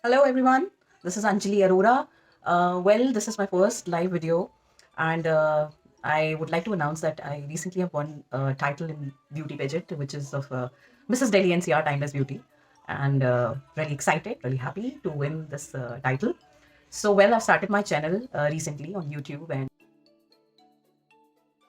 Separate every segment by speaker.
Speaker 1: Hello everyone, this is Anjali Arora. This is my first live video, and I would like to announce that I recently have won a title in Beauty Pageant, which is of Mrs. Delhi NCR Timeless Beauty, and really excited, really happy to win this title. I've started my channel recently on YouTube, and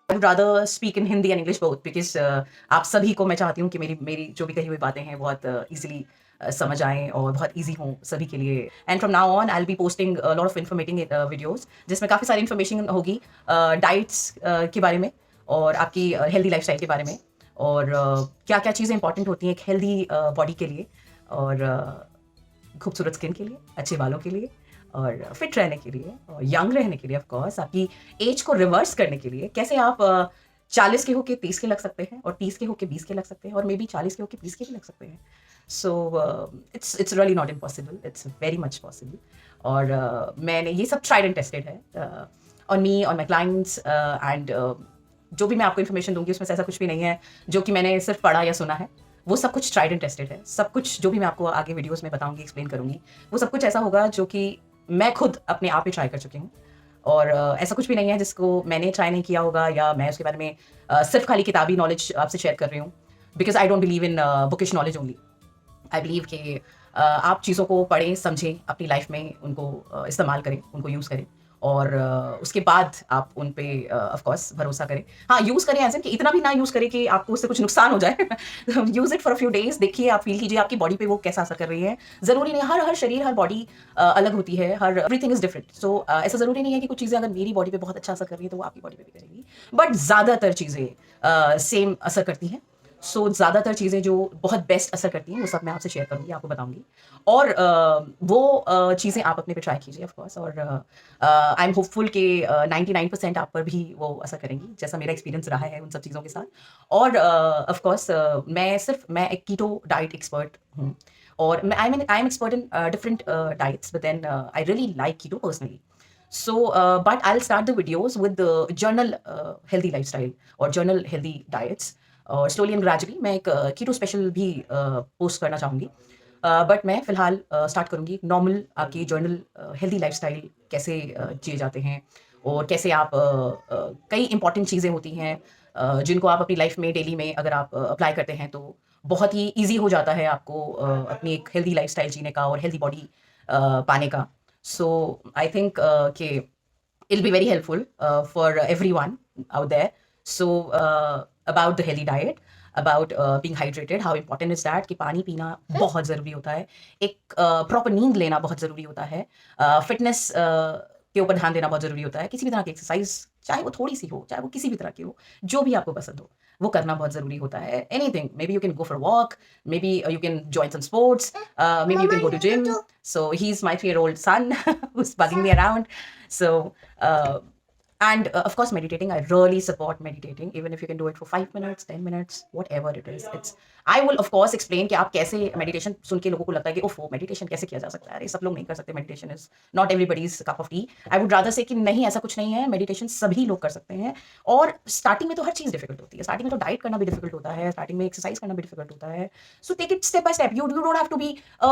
Speaker 1: I would rather speak in Hindi and English both because आप सभी को मैं चाहती हूँ कि मेरी मेरी जो भी कही हुई बातें हैं बहुत इजीली समझ आएँ और बहुत ईजी हों सभी के लिए। And from now on I will be posting lot of informating videos जिसमें काफ़ी सारी इन्फॉर्मेशन होगी डाइट्स के बारे में और आपकी हेल्दी लाइफस्टाइल के बारे में और क्या-क्या चीज़ें इंपॉर्टेंट होती हैं एक हेल्दी बॉडी के लिए और खूबसूरत स्किन के लिए, अच्छे बालों के लिए और फिट रहने के लिए और यंग रहने के लिए ऑफ कोर्स आपकी एज को रिवर्स करने के लिए कैसे आप 40 के होके 30 के लग सकते हैं और 30 के होके 20 के लग सकते हैं और मे बी 40 के होके 20 के भी लग सकते हैं। So it's really not impossible, it's very much possible. और मैंने ये सब ट्राइड एंड टेस्टेड है on me, on my clients and जो भी मैं आपको इन्फॉर्मेशन दूंगी उसमें से ऐसा कुछ भी नहीं है जो कि मैंने सिर्फ पढ़ा या सुना है। वो सब कुछ ट्राइड एंड टेस्टेड है। सब कुछ जो भी मैं आपको आगे वीडियोस में बताऊंगी, एक्सप्लेन करूंगी, वो सब कुछ ऐसा होगा जो कि मैं खुद अपने आप ही ट्राई कर चुकी हूँ। और ऐसा कुछ भी नहीं है जिसको मैंने ट्राई नहीं किया होगा या मैं उसके बारे में सिर्फ खाली किताबी नॉलेज आपसे शेयर कर रही हूँ। Because I don't believe in bookish knowledge only. I believe कि आप चीज़ों को पढ़ें, समझें, अपनी लाइफ में उनको इस्तेमाल करें, उनको यूज़ करें और उसके बाद आप उन पे ऑफ कोर्स भरोसा करें। हाँ, यूज़ करें एज़ इन कि इतना भी ना यूज़ करें कि आपको उससे कुछ नुकसान हो जाए। Use it for a few days, देखिए, आप फ़ील कीजिए आपकी बॉडी पे वो कैसा असर कर रही है। ज़रूरी नहीं, हर हर शरीर, हर बॉडी अलग होती है, हर एवरीथिंग इज़ डिफरेंट। ऐसा ज़रूरी नहीं है कि कुछ चीज़ें अगर मेरी बॉडी पे बहुत अच्छा असर कर रही है, तो वो आपकी बॉडी पे भी करेंगी। बट ज़्यादातर चीज़ें सेम असर करती हैं। ज़्यादातर चीज़ें जो बहुत बेस्ट असर करती हैं, वो सब मैं आपसे शेयर करूँगी, आपको बताऊँगी। और वो चीज़ें आप अपने पे ट्राई कीजिए ऑफ कोर्स और आई एम होपफुल कि 99% आप पर भी वो असर करेंगी, जैसा मेरा एक्सपीरियंस रहा है उन सब चीज़ों के साथ। और ऑफ कोर्स मैं एक कीटो डाइट एक्सपर्ट हूँ और I am expert in different diets but then I really like keto personally. But I'll start the videos with the journal healthy lifestyle or journal healthy diets और slowly and gradually मैं एक कीटो special भी post करना चाहूँगी। But मैं फ़िलहाल start करूँगी normal आपकी जर्नल हेल्दी लाइफ़स्टाइल कैसे जिए जाते हैं और कैसे आप कई इंपॉर्टेंट चीज़ें होती हैं जिनको आप अपनी लाइफ़ में डेली में अगर आप अप्लाई करते हैं तो बहुत ही ईज़ी हो जाता है आपको अपनी एक हेल्दी लाइफ़स्टाइल जीने का और हेल्दी बॉडी पाने का। सो आई थिंक कि it'll be very helpful for everyone out there. About the healthy diet, about being hydrated, how important is that कि पानी पीना बहुत ज़रूरी होता है। एक प्रॉपर नींद लेना बहुत ज़रूरी होता है। फिटनेस के ऊपर ध्यान देना बहुत ज़रूरी होता है। किसी भी तरह की एक्सरसाइज, चाहे वो थोड़ी सी हो, चाहे वो किसी भी तरह की हो, जो भी आपको पसंद हो, वो करना बहुत ज़रूरी होता है। Anything, maybe you can go for walk, maybe you can join some sports, maybe you can go to gym. So he's my 3-year-old son who's bugging me around. So uh, and of course meditating, I really support meditating, even if you can do it for 5 minutes, 10 minutes, whatever it is. It's I will of course explain कि आप कैसे meditation सुन के लोगों को लगता है कि ओफो मेडिटेशन कैसे किया जा सकता है, अरे सब लोग नहीं कर सकते, meditation is not everybody's cup of T. I would rather से कि नहीं, ऐसा कुछ नहीं है, मेडिटेशन सभी लोग कर सकते हैं। और स्टार्टिंग में तो हर चीज़ डिफिकल्ट होती है, स्टार्टिंग में तो डाइट करना भी डिफिकल्ट होता है, स्टार्टिंग में एक्सरसाइज करना भी डिफिकल्ट होता है। So take it step by step. You don't have to be a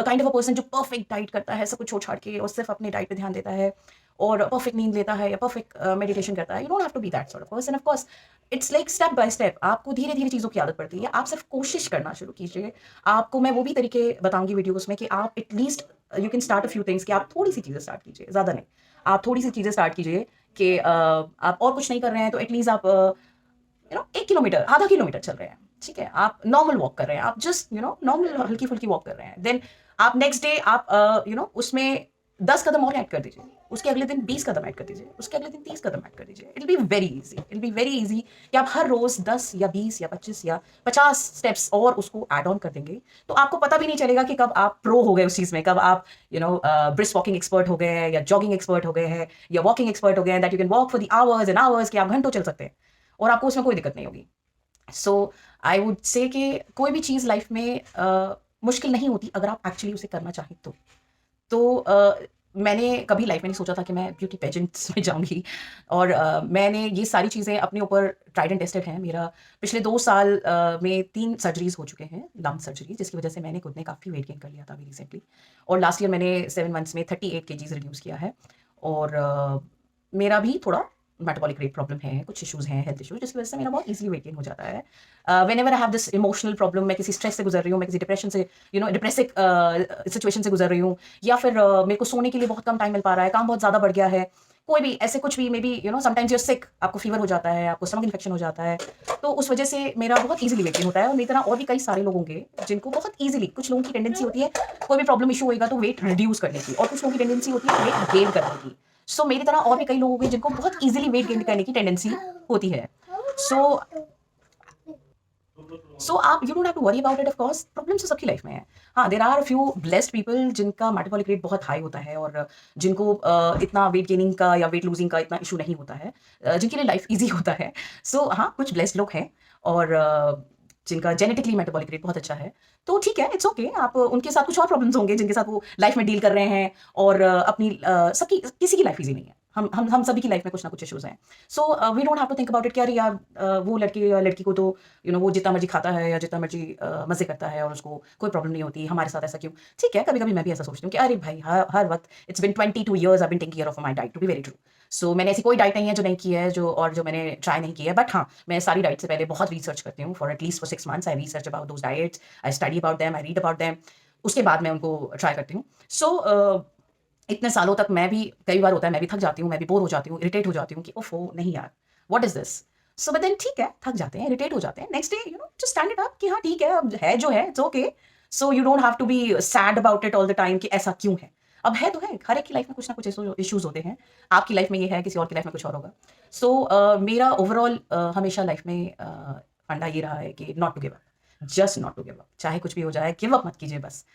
Speaker 1: kind of a person जो परफेक्ट डाइट करता है, सब कुछ छोड़ छाड़ के और सिर्फ अपने डाइट पे ध्यान देता है और परफेक्ट नींद लेता है या परफेक्ट मेडिटेशन करता है। You don't have to be that sort of person. Of course it's like step by step, आपको धीरे धीरे चीज़ों की आदत पड़ती है। आप सिर्फ कोशिश करना शुरू कीजिए। आपको मैं वो भी तरीके बताऊंगी वीडियोस में कि आप at least you can start a few things, कि आप थोड़ी सी चीज़ें स्टार्ट कीजिए, ज़्यादा नहीं। आप थोड़ी सी चीज़ें स्टार्ट कीजिए कि आप और कुछ नहीं कर रहे हैं तो एटलीस्ट आप 1 किलोमीटर, आधा किलोमीटर चल रहे हैं, ठीक है, आप नॉर्मल वॉक कर रहे हैं, आप जस्ट नॉर्मल हल्की फुल्की वॉक कर रहे हैं। देन आप नेक्स्ट डे आप उसमें 10 कदम और ऐड कर दीजिए, उसके अगले दिन 20 कदम ऐड कर दीजिए, उसके अगले दिन 30 कदम ऐड कर दीजिए। It be very easy, it be very easy कि आप हर रोज 10 या 20 या 25 या 50 स्टेप्स और उसको ऐड ऑन कर देंगे तो आपको पता भी नहीं चलेगा कि कब आप प्रो हो गए उस चीज में, कब आप ब्रिस्क वॉकिंग एक्सपर्ट हो गए हैं या जॉगिंग एक्सपर्ट हो गए हैं या वॉकिंग एक्सपर्ट हो गए हैं, that you can walk for the hours and hours, कि आप घंटों चल सकते हैं और आपको उसमें कोई दिक्कत नहीं होगी। सो आई वुड से कि कोई भी चीज़ लाइफ में मुश्किल नहीं होती अगर आप एक्चुअली उसे करना चाहें तो। मैंने कभी लाइफ में नहीं सोचा था कि मैं ब्यूटी पेजेंट्स में जाऊंगी और मैंने ये सारी चीज़ें अपने ऊपर ट्राइड एंड टेस्टेड हैं। मेरा पिछले 2 साल में 3 सर्जरीज हो चुके हैं, लंग सर्जरी, जिसकी वजह से मैंने खुद ने काफ़ी वेट गेन कर लिया था अभी रिसेंटली। और लास्ट ईयर मैंने 7 मंथ्स में 38 kgs रिड्यूस किया है। और मेरा भी थोड़ा मेटाबॉलिक रेट प्रॉब्लम है, कुछ इश्यूज़ हैं, हेल्थ इश्यूज़, जिसकी वजह से मेरा बहुत ईज़िली वेट गेन हो जाता है। Whenever I have this emotional problem, मैं किसी स्ट्रेस से गुज़र रही हूँ, मैं किसी डिप्रेशन से, डिप्रेसिव सिचुएशन से गुज़र रही हूँ, या फिर मेरे को सोने के लिए बहुत कम टाइम मिल पा रहा है, काम बहुत ज़्यादा बढ़ गया है, कोई भी ऐसे कुछ भी, maybe sometimes you are sick, आपको फीवर हो जाता है, आपको स्टमक इन्फेक्शन हो जाता है, तो उस वजह से मेरा बहुत ईज़िली वेट गेन होता है। और मेरी तरह और भी कई सारे लोग होंगे जिनको बहुत ईज़िली, कुछ लोगों की टेंडेंसी होती है, कोई भी प्रॉब्लम इश्यू होएगा तो वेट रिड्यूस करने की, और कुछ लोगों की टेंडेंसी होती है वेट गेन करने की। सो मेरी तरह और भी कई लोग होंगे जिनको बहुत ईज़िली वेट गेन करने की टेंडेंसी होती है। सो सो आप you don't have to worry about it. Of course problems तो सबकी लाइफ में है। हाँ, there are few blessed people जिनका मेटाबॉलिक रेट बहुत हाई होता है और जिनको इतना वेट गेनिंग का या वेट लूजिंग का इतना इशू नहीं होता है, जिनके लिए लाइफ ईजी होता है। सो हाँ, कुछ ब्लेस्ड लोग हैं और जिनका जेनेटिकली मेटाबॉलिक रेट बहुत अच्छा है, तो ठीक है, इट्स ओके। आप उनके साथ कुछ और प्रॉब्लम्स होंगे जिनके साथ वो लाइफ में डील कर रहे हैं, और अपनी सबकी किसी की लाइफ ईजी नहीं है। हम सभी की लाइफ में कुछ ना कुछ इश्यूज हैं। So we don't have to think about it कि यार वो लड़के या लड़की को तो वो जितना मर्जी खाता है या जितना मर्जी मजे करता है और उसको कोई प्रॉब्लम नहीं होती, हमारे साथ ऐसा क्यों? ठीक है, कभी कभी मैं भी ऐसा सोचती हूँ कि अरे भाई, हर वक्त it's been 22 years I been taking care of my diet, to be very true. So मैंने ऐसी कोई डाइट नहीं है जो नहीं की है, जो मैंने ट्राई नहीं की है, बट हाँ, मैं सारी डाइट से पहले बहुत रिसर्च करती हूँ। For at least for 6 months I research about those diets, I study about them, I read about them, उसके बाद मैं उनको ट्राई करती हूँ। सो इतने सालों तक मैं भी, कई बार होता है मैं भी थक जाती हूँ, मैं भी बोर हो जाती हूँ, इरिटेट हो जाती हूँ कि ओफो नहीं यार, what is this. So but then ठीक है, थक जाते हैं, इरिटेट हो जाते हैं, next day just stand it up कि हाँ ठीक है, अब है जो है, it's okay. So you don't have to be sad about it all the time कि ऐसा क्यों है। अब है तो है, हर एक की लाइफ में कुछ ना कुछ इश्यूज होते हैं। आपकी लाइफ में ये है, किसी और की लाइफ में कुछ और होगा। सो मेरा ओवरऑल हमेशा लाइफ में फंडा ये रहा है कि not to give up, just not to give up, चाहे कुछ भी हो जाए, गिव अप मत कीजिए बस।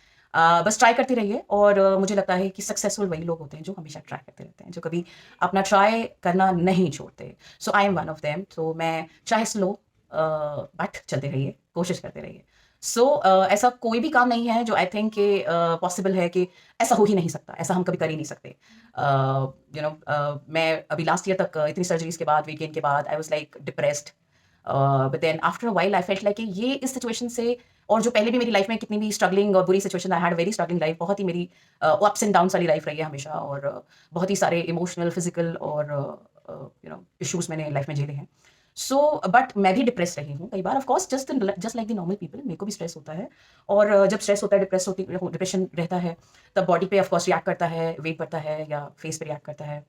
Speaker 1: बस ट्राई करते रहिए। और मुझे लगता है कि सक्सेसफुल वही लोग होते हैं जो हमेशा ट्राई करते रहते हैं, जो कभी अपना ट्राई करना नहीं छोड़ते। So I am one of them. तो मैं चाहे स्लो, बट चलते रहिए, कोशिश करते रहिए। सो ऐसा कोई भी काम नहीं है जो आई थिंक के पॉसिबल है कि ऐसा हो ही नहीं सकता, ऐसा हम कभी कर ही नहीं सकते। मैं अभी लास्ट ईयर तक इतनी सर्जरीज के बाद, वेट गेन के बाद, I was like depressed. But then after a while I felt like ये इस सिचुएशन से, और जो पहले भी मेरी लाइफ में कितनी भी स्ट्रगलिंग और बुरी situation, I had very struggling life, बहुत ही मेरी अप्स एंड डाउन्स वाली लाइफ रही है हमेशा, और बहुत ही सारे इमोशनल, फिजिकल और इश्यूज मैंने लाइफ में झेले हैं। सो बट मैं भी डिप्रेस रही हूँ कई बार, of course, just like the normal people, मेरे को भी स्ट्रेस होता है। और जब स्ट्रेस होता है, डिप्रेशन रहता है, तब बॉडी पे ऑफ कोर्स रिएक्ट करता है, वेट बढ़ता है या फेस पे रिएक्ट करता है।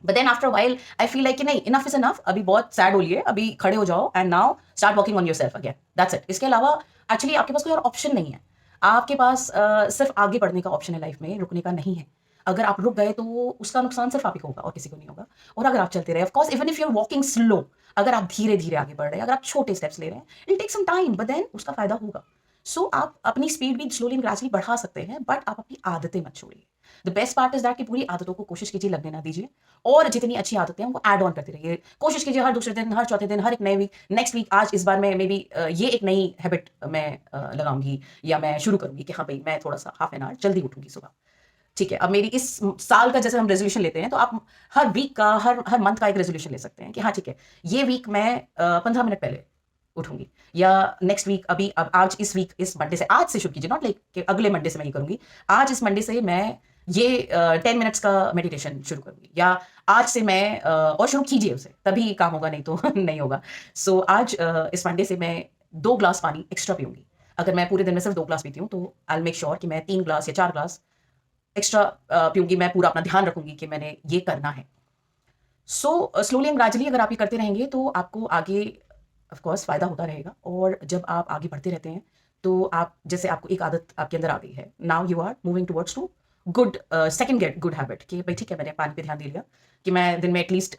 Speaker 1: But then after while I feel like कि नहीं, इनफ इज इनफ, अभी बहुत सैड हो लिए, अभी खड़े हो जाओ and now start working on yourself again, that's it. इसके अलावा एक्चुअली आपके पास कोई और ऑप्शन नहीं है। आपके पास सिर्फ आगे बढ़ने का ऑप्शन है लाइफ में, रुकने का नहीं है। अगर आप रुक गए तो उसका नुकसान सिर्फ आप ही को होगा और किसी को नहीं होगा। और अगर आप चलते रहे, of course, even if you are walking slow, अगर आप धीरे धीरे आगे बढ़ रहे हैं, अगर आप छोटे स्टेप्स ले रहे हैं, it take some time, but then उसका फायदा होगा। सो आप अपनी स्पीड भी स्लोली एंड ग्रेजुअली बढ़ा सकते हैं, बट आप अपनी आदतें मत छोड़िए। The best part is that कि पूरी आदतों को कोशिश कीजिए लगने ना दीजिए, और जितनी अच्छी आदतें हैं उनको ऐड ऑन करते रहिए। कोशिश कीजिए हर दूसरे दिन, हर चौथे दिन, हर एक नए वीक, नेक्स्ट वीक, आज इस बार मैं मे बी ये एक नई हैबिट मैं लगाऊंगी या मैं शुरू करूंगी कि हाँ भाई, मैं थोड़ा सा हाफ एन आवर जल्दी उठूंगी सुबह। ठीक है, अब मेरी इस साल का जैसे हम रेजोल्यूशन लेते हैं, तो आप हर वीक का, हर हर मंथ का एक रेजोल्यूशन ले सकते हैं कि हाँ ठीक है, ये वीक मैं 15 मिनट पहले उठूंगी, या नेक्स्ट वीक, अभी अब आज इस वीक, इस मंडे से, आज से शुरू कीजिए, नॉट लाइक कि अगले मंडे से मैं ये करूंगी, आज इस मंडे से मैं ये 10 मिनट्स का मेडिटेशन शुरू करूंगी, या आज से मैं और शुरू कीजिए उसे, तभी काम होगा, नहीं तो नहीं होगा। सो आज इस मंडे से मैं 2 ग्लास पानी एक्स्ट्रा पीऊंगी। अगर मैं पूरे दिन में सिर्फ 2 ग्लास पीती हूँ, तो आई मेक श्योर कि मैं 3 ग्लास या 4 ग्लास एक्स्ट्रा पीऊंगी। मैं पूरा अपना ध्यान रखूंगी कि मैंने ये करना है। सो स्लोली एंड ग्रेजुअली अगर आप ये करते रहेंगे, तो आपको आगे ऑफ कोर्स फ़ायदा होता रहेगा। और जब आप आगे बढ़ते रहते हैं, तो आप, जैसे आपको एक आदत आपके अंदर आ गई है, now you are moving towards to good, second get good habit, कि भाई ठीक है, मैंने पानी पे ध्यान दे लिया कि मैं दिन में एटलीस्ट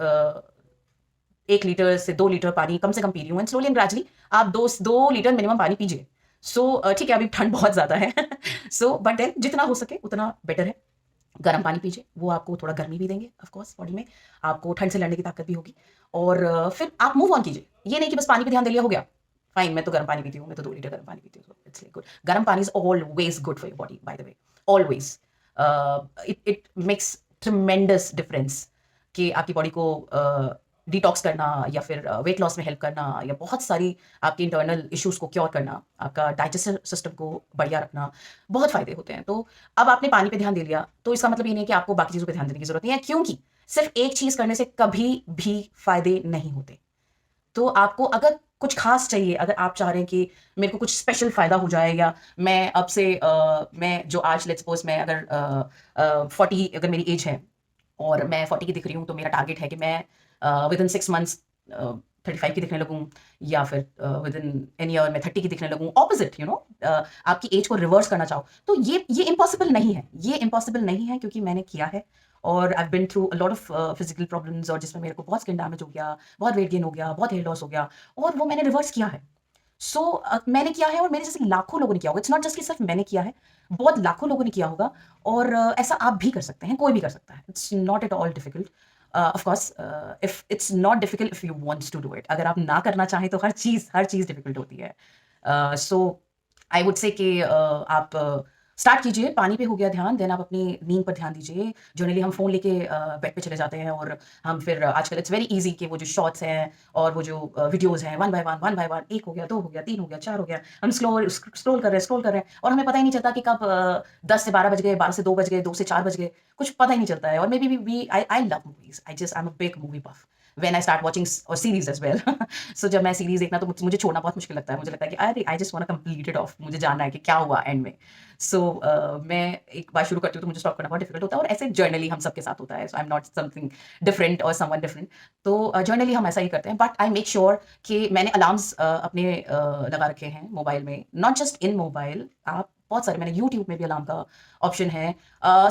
Speaker 1: 1 लीटर से 2 लीटर पानी कम से कम पी रही हूँ। एंड स्लोली एंड ग्रेजुअली आप 2 लीटर मिनिमम पानी पीजिए। सो ठीक है, अभी ठंड बहुत ज़्यादा है। सो बट देन जितना हो सके उतना बेटर है। गर्म पानी पीजिए, वो आपको थोड़ा गर्मी भी देंगे ऑफ कोर्स बॉडी में, आपको ठंड से लड़ने की ताकत भी होगी। और फिर आप मूव ऑन कीजिए। ये नहीं कि बस पानी पे ध्यान दे लिया, हो गया फाइन, मैं तो गर्म पानी पीती हूँ, मैं तो 2 लीटर गर्म पानी पीती हूँ, इट्स लाइक गुड। गर्म पानी is always good for your body, by the way, always. It makes tremendous difference कि आपकी बॉडी को डिटॉक्स करना या फिर वेट लॉस में हेल्प करना या बहुत सारी आपके इंटरनल इश्यूज को क्योर करना, आपका डाइजेस्टिव सिस्टम को बढ़िया रखना, बहुत फायदे होते हैं। तो अब आपने पानी पे ध्यान दे लिया, तो इसका मतलब ये नहीं कि आपको बाकी चीज़ों पे ध्यान देने की जरूरत नहीं है, क्योंकि सिर्फ एक चीज़ करने से कभी भी फायदे नहीं होते। तो आपको अगर कुछ खास चाहिए, अगर आप चाह रहे हैं कि मेरे को कुछ स्पेशल फ़ायदा हो जाए, या मैं अब से मैं जो आज लेट्स सपोज़ मैं अगर 40 अगर मेरी एज है और मैं 40 की दिख रही हूँ, तो मेरा टारगेट है कि मैं विदिन 6 मंथ्स 35 की दिखने लगूँ, या फिर विदिन एन ईयर मैं 30 की दिखने लगूँ। ऑपोज़िट आपकी एज को रिवर्स करना चाहो, तो ये इम्पॉसिबल नहीं है। ये इम्पॉसिबल नहीं है क्योंकि मैंने किया है, और I have been through a lot of physical problems, और जिसमें मेरे को बहुत स्किन डैमेज हो गया, बहुत वेट गेन हो गया, बहुत हेयर लॉस हो गया, और वो मैंने रिवर्स किया है। मैंने किया है, और मेरे जैसे लाखों लोगों ने किया होगा। इट्स नॉट जस्ट कि सिर्फ मैंने किया है, बहुत लाखों लोगों ने किया होगा, और ऐसा आप भी कर सकते हैं, कोई भी कर सकता है। It's not at all difficult. Of course if it's not difficult if you wants to do it. अगर आप ना करना चाहें तो हर चीज़ डिफिकल्ट होती है। सो आई वुड से कि आप स्टार्ट कीजिए, पानी पे हो गया ध्यान, देन आप अपनी नींद पर ध्यान दीजिए। जनरली हम फ़ोन लेके बेड पे चले जाते हैं, और हम फिर आजकल इट्स वेरी ईज़ी कि वो जो शॉर्ट्स हैं और वो जो वीडियोज़ हैं, वन बाय वन, 1 हो गया, 2 हो गया, 3 हो गया, 4 हो गया, हम स्क्रॉल कर रहे हैं, और हमें पता ही नहीं चलता कि कब 10 से 12 बज गए, 12 से 2 बज गए, 2 से 4 बज गए, कुछ पता ही नहीं चलता है। और maybe we I love movies, I am a big movie buff when I start watching और सीरीज़ एज़ वेल। सो जब मैं सीरीज़ देखना, तो मुझे छोड़ना बहुत मुश्किल लगता है। मुझे लगता है कि अरे I just want to complete it off, मुझे जानना है कि क्या हुआ एंड में। मैं एक बार शुरू करती हूँ तो मुझे स्टॉप करना बहुत डिफिकल्ट होता है, और ऐसे जर्नली हम सबके साथ होता है। So I am not something different और समवन डिफरेंट। तो जर्नली हम ऐसा ही करते हैं, बट आई मेक श्योर कि मैंने अलार्म्स अपने लगा रखे हैं मोबाइल में, नॉट जस्ट इन मोबाइल। आप बहुत सारे, मैंने यूट्यूब में भी अलार्म का ऑप्शन है,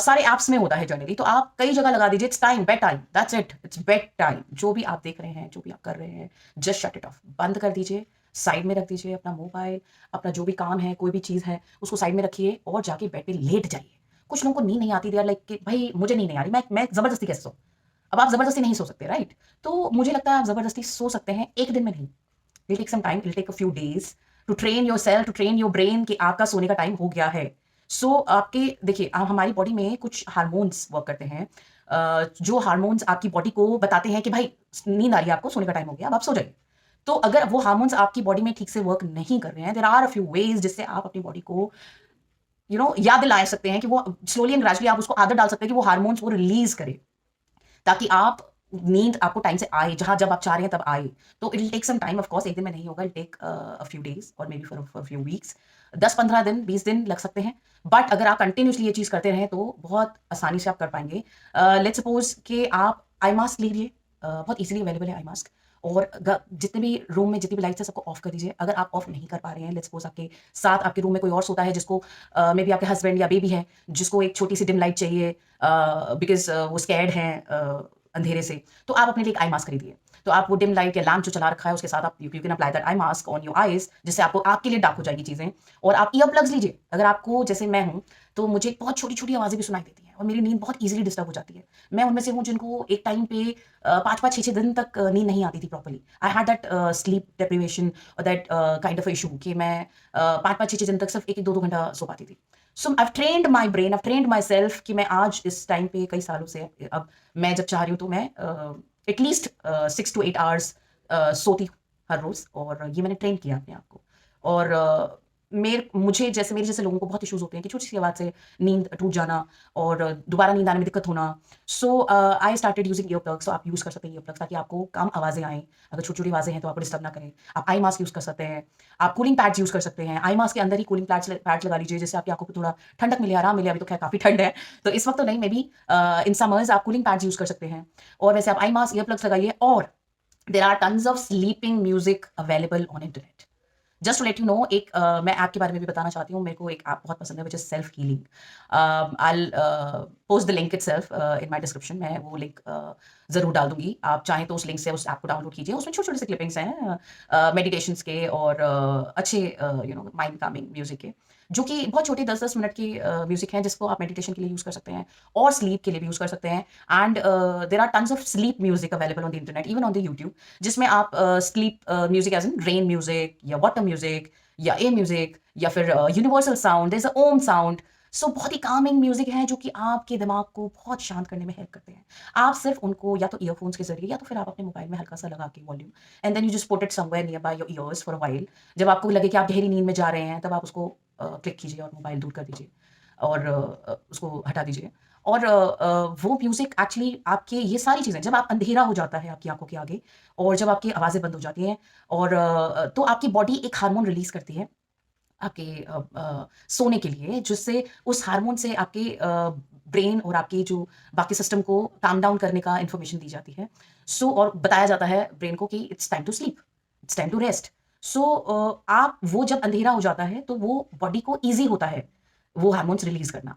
Speaker 1: सारे ऐप्स में होता है जनरली, तो आप कई जगह लगा दीजिए। It's time, bed time, that's it, it's bed time. जो भी आप देख रहे हैं, जो भी आप कर रहे हैं, जस्ट शट इट ऑफ, बंद कर दीजिए, साइड में रख दीजिए अपना मोबाइल, अपना जो भी काम है, कोई भी चीज़ है, उसको साइड में रखिए और जाके बेड पे लेट जाइए। कुछ लोगों को नींद नहीं आती, दे आर लाइक कि भाई मुझे नींद नहीं आ रही, मैं ज़बरदस्ती कैसे सोऊँ? अब आप ज़बरदस्ती नहीं सो सकते, राइट? तो मुझे लगता है आप ज़बरदस्ती सो सकते हैं, 1 दिन में नहीं। It take some time, it take a few days to train yourself, to train your brain कि आपका सोने का टाइम हो गया है। आपके देखिए, हमारी बॉडी में कुछ हार्मोन्स वर्क करते हैं, जो हार्मोन्स आपकी बॉडी को बताते हैं कि भाई नींद आ रही है आपको, सोने का टाइम हो गया, अब आप सो जाइए। तो अगर वो हार्मोन्स आपकी बॉडी में ठीक से वर्क नहीं कर रहे हैं, there are a few ways जिससे आप अपनी बॉडी को याद दिला सकते हैं कि वो स्लोली एंड ग्रेजुअली आप उसको आदत डाल सकते हैं कि वो हार्मोन्स वो रिलीज़ करे, ताकि आप नींद आपको टाइम से आए, जहाँ जब आप चाह रहे हैं तब आए। तो it will take some time, of course 1 दिन में नहीं होगा, it take a few days और maybe for a few weeks. 10-15 दिन, 20 दिन लग सकते हैं। बट अगर आप कंटिन्यूअसली ये चीज़ करते रहें तो बहुत आसानी से आप कर पाएँगे। लेट्स सपोज़ कि आप आई मास्क लीजिए, बहुत ईज़िली अवेलेबल है आई मास्क, और जितने भी रूम में जितनी भी लाइट्स है सबको ऑफ कर दीजिए। अगर आप ऑफ नहीं कर पा रहे हैं, लेट्स सपोज़ आपके साथ आपके रूम में कोई और सोता है जिसको मे बी आपके हस्बैंड या बेबी है, जिसको एक छोटी-सी डिम लाइट चाहिए बिकॉज़ वो स्कैर्ड हैं अंधेरे से, तो आप अपने लिए एक आई मास्क खरीदिए। तो आप वो डिम लाइट या लैंप जो चला रखा है उसके साथ आप you can apply that eye mask on your eyes, जिससे आपको आपके लिए डार्क हो जाएगी चीज़ें। और आप ईयर प्लग्स लीजिए। अगर आपको, जैसे मैं हूँ, तो मुझे बहुत छोटी-छोटी आवाज़ें भी सुनाई देती हैं और मेरी नींद बहुत ईज़िली डिस्टर्ब हो जाती है। मैं उनमें से हूँ जिनको एक टाइम पे 5-5 6-6 दिन तक नींद नहीं आती थी properly. I had that sleep deprivation और दैट काइंड ऑफ इश्यू कि मैं 5-5 6-6 दिन तक सिर्फ 1-1 2-2 घंटा सो पाती थी। So I have trained my brain, I have trained myself कि मैं आज इस टाइम पे कई सालों से, अब मैं जब चाह रही हूँ तो मैं एटलीस्ट 6 टू 8 आवर्स सोती हूँ हर रोज़, और ये मैंने ट्रेन किया अपने आप को। और मेरे जैसे लोगों को बहुत इश्यूज़ होते हैं कि छोटी-सी आवाज़ से नींद टूट जाना और दोबारा नींद आने में दिक्कत होना। I started using ear plugs. तो आप यूज़ कर सकते हैं ईयर प्लग्स, ताकि आपको कम आवाज़ें आएँ। अगर छोटी-छोटी आवाज़ें हैं तो आपको डिस्टर्ब ना करें। आप आई मास्क यूज़ कर सकते हैं। आप कूलिंग पैड्स यूज़ कर सकते हैं। आई मास्क के अंदर ही कूलिंग पैड्स लगा लीजिए, जिससे आपकी आँखों को थोड़ा ठंडक मिले, आराम मिले। अभी तो खैर काफ़ी ठंड है, तो इस वक़्त तो नहीं, मे बी इन समर्स आप कूलिंग पैड्स यूज़ कर सकते हैं। और वैसे आप आई मास्क, ईयर प्लग्स लगाइए, और there are tons of sleeping music available on internet. Just to let you know, मैं ऐप के बारे में भी बताना चाहती हूँ। मेरे को एक ऐप बहुत पसंद है, which is self healing. I post the link itself in my description. मैं वो लिंक ज़रूर डाल दूँगी। आप चाहें तो उस लिंक से उस ऐप को डाउनलोड कीजिए। उसमें छोटे-छोटे से क्लिपिंग्स हैं मेडिटेशंस के, और अच्छे माइंड कामिंग म्यूज़िक के, जो कि बहुत छोटे 10-10 मिनट की म्यूज़िक हैं, जिसको आप मेडिटेशन के लिए यूज़ कर सकते हैं और स्लीप के लिए भी यूज़ कर सकते हैं। And there are tons of sleep music available on the internet, even on the YouTube, जिसमें आप sleep music as in rain music या वाटर म्यूज़िक या एयर म्यूज़िक या फिर universal sound, there is a Om sound, so बहुत ही Kameng music है जो कि आपके दिमाग को बहुत शांत करने में हेल्प करते हैं। आप सिर्फ उनको या तो ईयरफोन्स के जरिए या तो फिर आप अपने मोबाइल में हल्का सा लगा के volume, and then you just put it somewhere near by your ears for a while. जब आपको लगे कि आप गहरी नींद में जा रहे हैं, तब आप उसको क्लिक कीजिए और मोबाइल दूर कर दीजिए और उसको हटा दीजिए। और वो म्यूजिक एक्चुअली आपके ये सारी चीज़ें, जब आप अंधेरा हो जाता है आपकी आंखों के आगे और जब आपकी आवाज़ें बंद हो जाती हैं और तो आपकी बॉडी एक हार्मोन रिलीज करती है आपके सोने के लिए, जिससे उस हार्मोन से आपके ब्रेन और आपके जो बाकी सिस्टम को काम डाउन करने का इन्फॉर्मेशन दी जाती है। सो और बताया जाता है ब्रेन को कि it's time to sleep, it's time to rest. So आप वो जब अंधेरा हो जाता है तो वो बॉडी को ईजी होता है वो हार्मोन्स रिलीज करना,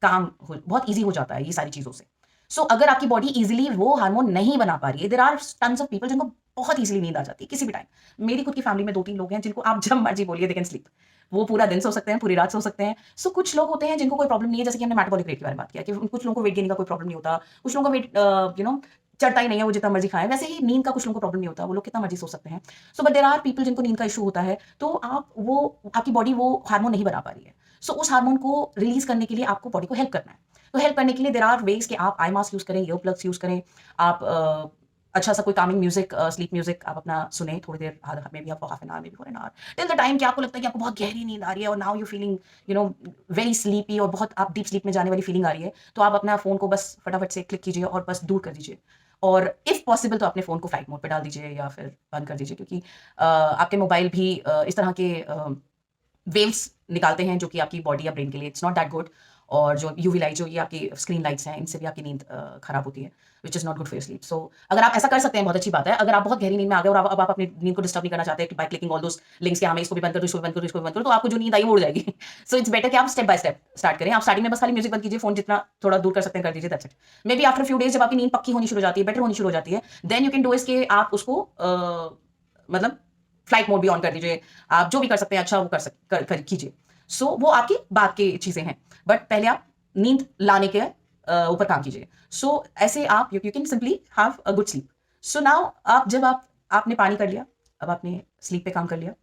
Speaker 1: बहुत ईजी हो जाता है ये सारी चीज़ों से। सो अगर आपकी बॉडी ईजिली वो हार्मोन नहीं बना पा रही है, there are tons of people जिनको बहुत ईजिली नींद आ जाती है किसी भी टाइम। मेरी खुद की फैमिली में 2-3 लोग हैं जिनको आप जब मर्जी बोलिए दे कैन स्लीप। वो पूरा दिन सो सकते हैं, पूरी रात सो सकते हैं। सो कुछ लोग होते हैं जिनको कोई प्रॉब्लम नहीं है, जैसे कि हमने मेटाबॉलिक रेट के बारे में बात किया कि कुछ लोगों को वेट गेन का कोई प्रॉब्लम नहीं होता, कुछ लोगों को वेट चढ़ता ही नहीं है, वो जितना मर्जी खाएं। वैसे ही नींद का कुछ लोगों को प्रॉब्लम नहीं होता, वो लोग कितना मर्जी सो सकते हैं। So but there are people जिनको नींद का इशू होता है, तो आपकी बॉडी वो हार्मोन नहीं बना पा रही है। सो उस हार्मोन को रिलीज करने के लिए आपको बॉडी को हेल्प करना है। तो हेल्प करने के लिए देर आर वेज कि आप आई मास्क यूज करें, ईयर प्लग्स यूज करें, आप अच्छा सा कोई कामिंग म्यूजिक, स्लीप म्यूजिक आप अपना सुने थोड़ी देर, मे बी आप half an hour, may be for an hour, till the time कि आपको लगता है कि आपको बहुत गहरी नींद आ रही है और now you feeling you know very sleepy और बहुत आप डीप स्लीप में जाने वाली फीलिंग आ रही है। तो आप अपना फोन को बस फटाफट से क्लिक कीजिए और बस दूर कर दीजिए। और इफ पॉसिबल तो अपने फोन को फ्लाइट मोड पे डाल दीजिए या फिर बंद कर दीजिए, क्योंकि आपके मोबाइल भी इस तरह के वेव्स निकालते हैं जो कि आपकी बॉडी या ब्रेन के लिए इट्स नॉट दैट गुड। और जो यूवी लाइट, जो ये आपकी स्क्रीन लाइट्स हैं, इनसे भी आपकी नींद खराब होती है, which is not good for your sleep. So अगर आप ऐसा कर सकते हैं बहुत अच्छी बात है। अगर आप बहुत गहरी नींद में आ गए और अब आप अपनी नींद को डिस्टर्ब नहीं करना चाहते by clicking all those links कि हमें इसको भी बंद करो, इसको भी बंद करो, इसको भी बंद करो, तो आपको जो नींद आई वो उड़ जाएगी। सो इट्स बेटर कि आप स्टेप बाय स्टेप स्टार्ट करें। आप स्टार्टिंग में बस खाली म्यूजिक बंद कीजिए, फोन जितना थोड़ा दूर कर सकते हैं कर दीजिए, that's it. May be after few days जब आपकी नींद पक्की होनी शुरू हो जाती है, बेटर होनी शुरू हो जाती है, then you can do is कि आप उसको मतलब फ्लाइट मोड भी ऑन कर दीजिए। आप जो भी कर सकते हैं अच्छा वो कीजिए। सो वो आपकी बात की चीजें हैं, बट पहले आप नींद लाने के ऊपर काम कीजिए। सो ऐसे आप you can simply have a good sleep. So now जब आपने पानी कर लिया, अब आपने स्लीप पे काम कर लिया,